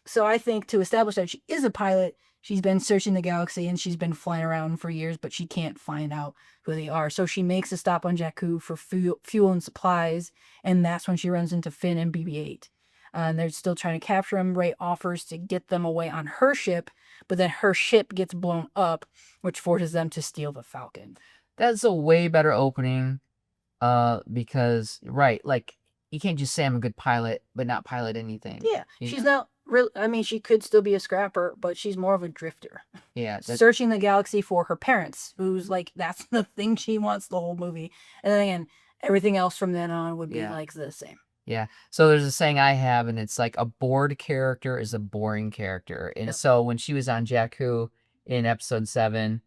So I think to establish that she is a pilot, she's been searching the galaxy and she's been flying around for years, but she can't find out who they are. So she makes a stop on Jakku for fuel and supplies, and that's when she runs into Finn and BB-8. And they're still trying to capture him. Rey offers to get them away on her ship, but then her ship gets blown up, which forces them to steal the Falcon. That's a way better opening, because like you can't just say I'm a good pilot but not pilot anything. Yeah, she's not real. I mean, she could still be a scrapper, but she's more of a drifter. Yeah, searching the galaxy for her parents, who's like that's the thing she wants the whole movie. And then again, everything else from then on would be like the same. Yeah. So there's a saying I have, and it's like a bored character is a boring character. And so when she was on Jakku in episode 7,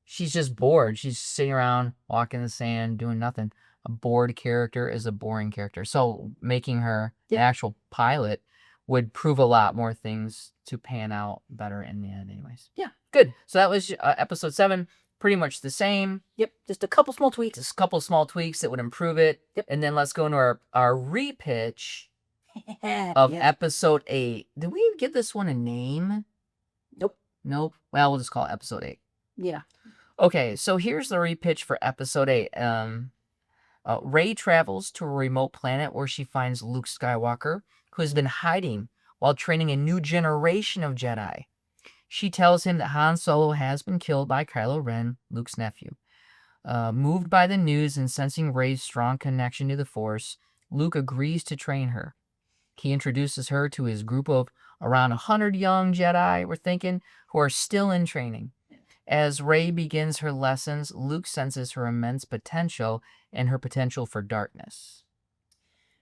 she's just bored. She's sitting around, walking in the sand, doing nothing. A bored character is a boring character. So making her an actual pilot would prove a lot more things to pan out better in the end anyways. Yeah. Good. So that was episode 7. Pretty much the same. Yep. Just a couple small tweaks. Just a couple small tweaks that would improve it. Yep. And then let's go into our repitch of episode 8. Did we give this one a name? Nope. Well, we'll just call it episode 8. Yeah. Okay, so here's the repitch for episode 8. Rey travels to a remote planet where she finds Luke Skywalker, who has been hiding while training a new generation of Jedi. She tells him that Han Solo has been killed by Kylo Ren, Luke's nephew. Moved by the news and sensing Rey's strong connection to the Force, Luke agrees to train her. He introduces her to his group of around 100 young Jedi, we're thinking, who are still in training. As Rey begins her lessons, Luke senses her immense potential and her potential for darkness.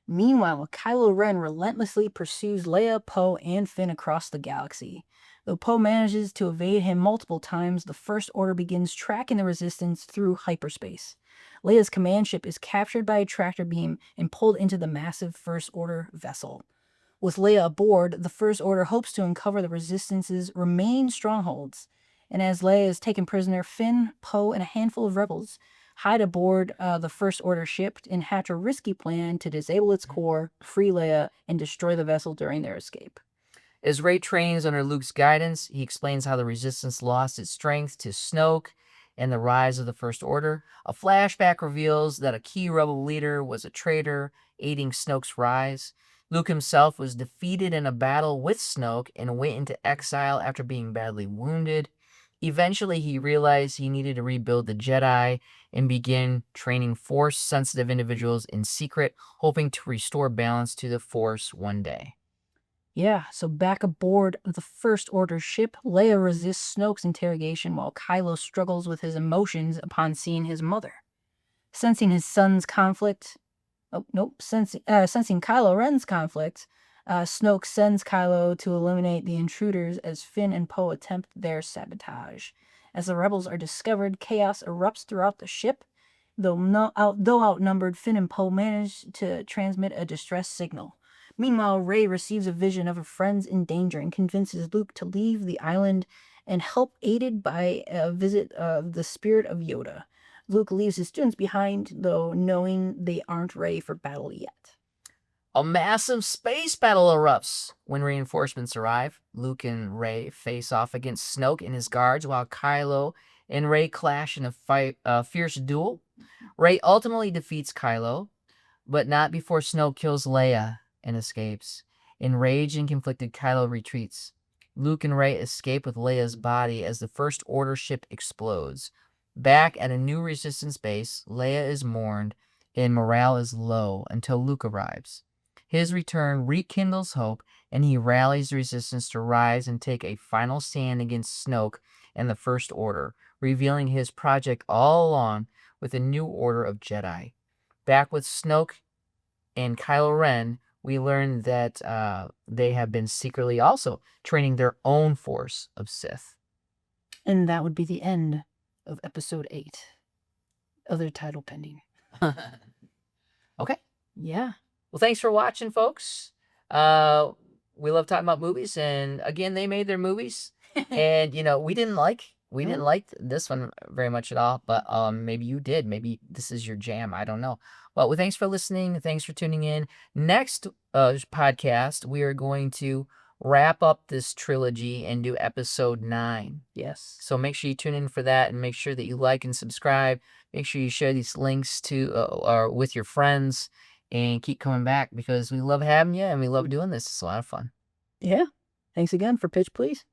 Meanwhile, Kylo Ren relentlessly pursues Leia, Poe, and Finn across the galaxy. Though Poe manages to evade him multiple times, the First Order begins tracking the Resistance through hyperspace. Leia's command ship is captured by a tractor beam and pulled into the massive First Order vessel. With Leia aboard, the First Order hopes to uncover the Resistance's remaining strongholds. And as Leia is taken prisoner, Finn, Poe, and a handful of rebels hide aboard the First Order ship and hatch a risky plan to disable its core, free Leia, and destroy the vessel during their escape. As Rey trains under Luke's guidance, he explains how the Resistance lost its strength to Snoke and the rise of the First Order. A flashback reveals that a key rebel leader was a traitor, aiding Snoke's rise. Luke himself was defeated in a battle with Snoke and went into exile after being badly wounded. Eventually, he realized he needed to rebuild the Jedi and begin training Force-sensitive individuals in secret, hoping to restore balance to the Force one day. Yeah, so back aboard the First Order ship, Leia resists Snoke's interrogation while Kylo struggles with his emotions upon seeing his mother. Sensing his son's conflict... Sensing Kylo Ren's conflict, Snoke sends Kylo to eliminate the intruders as Finn and Poe attempt their sabotage. As the rebels are discovered, chaos erupts throughout the ship. Though outnumbered, Finn and Poe manage to transmit a distress signal. Meanwhile, Rey receives a vision of her friends in danger and convinces Luke to leave the island and help, aided by a visit of the spirit of Yoda. Luke leaves his students behind, though knowing they aren't ready for battle yet. A massive space battle erupts when reinforcements arrive. Luke and Rey face off against Snoke and his guards while Kylo and Rey clash in a fierce duel. Rey ultimately defeats Kylo, but not before Snoke kills Leia and escapes. Enraged and conflicted, Kylo retreats. Luke and Rey escape with Leia's body as the First Order ship explodes. Back at a new Resistance base, Leia is mourned and morale is low until Luke arrives. His return rekindles hope, and he rallies the Resistance to rise and take a final stand against Snoke and the First Order, revealing his project all along with a new order of Jedi. Back with Snoke and Kylo Ren, we learn that they have been secretly also training their own force of Sith. And that would be the end of episode 8. Other title pending. Okay. Yeah. Well, thanks for watching, folks. We love talking about movies, and again, they made their movies, and we didn't like We No. didn't like this one very much at all, but maybe you did. Maybe this is your jam. I don't know. Well, thanks for listening. Thanks for tuning in. Next podcast, we are going to wrap up this trilogy and do episode 9. Yes. So make sure you tune in for that, and make sure that you like and subscribe. Make sure you share these links to or with your friends, and keep coming back because we love having you and we love doing this. It's a lot of fun. Yeah. Thanks again for Pitch Please.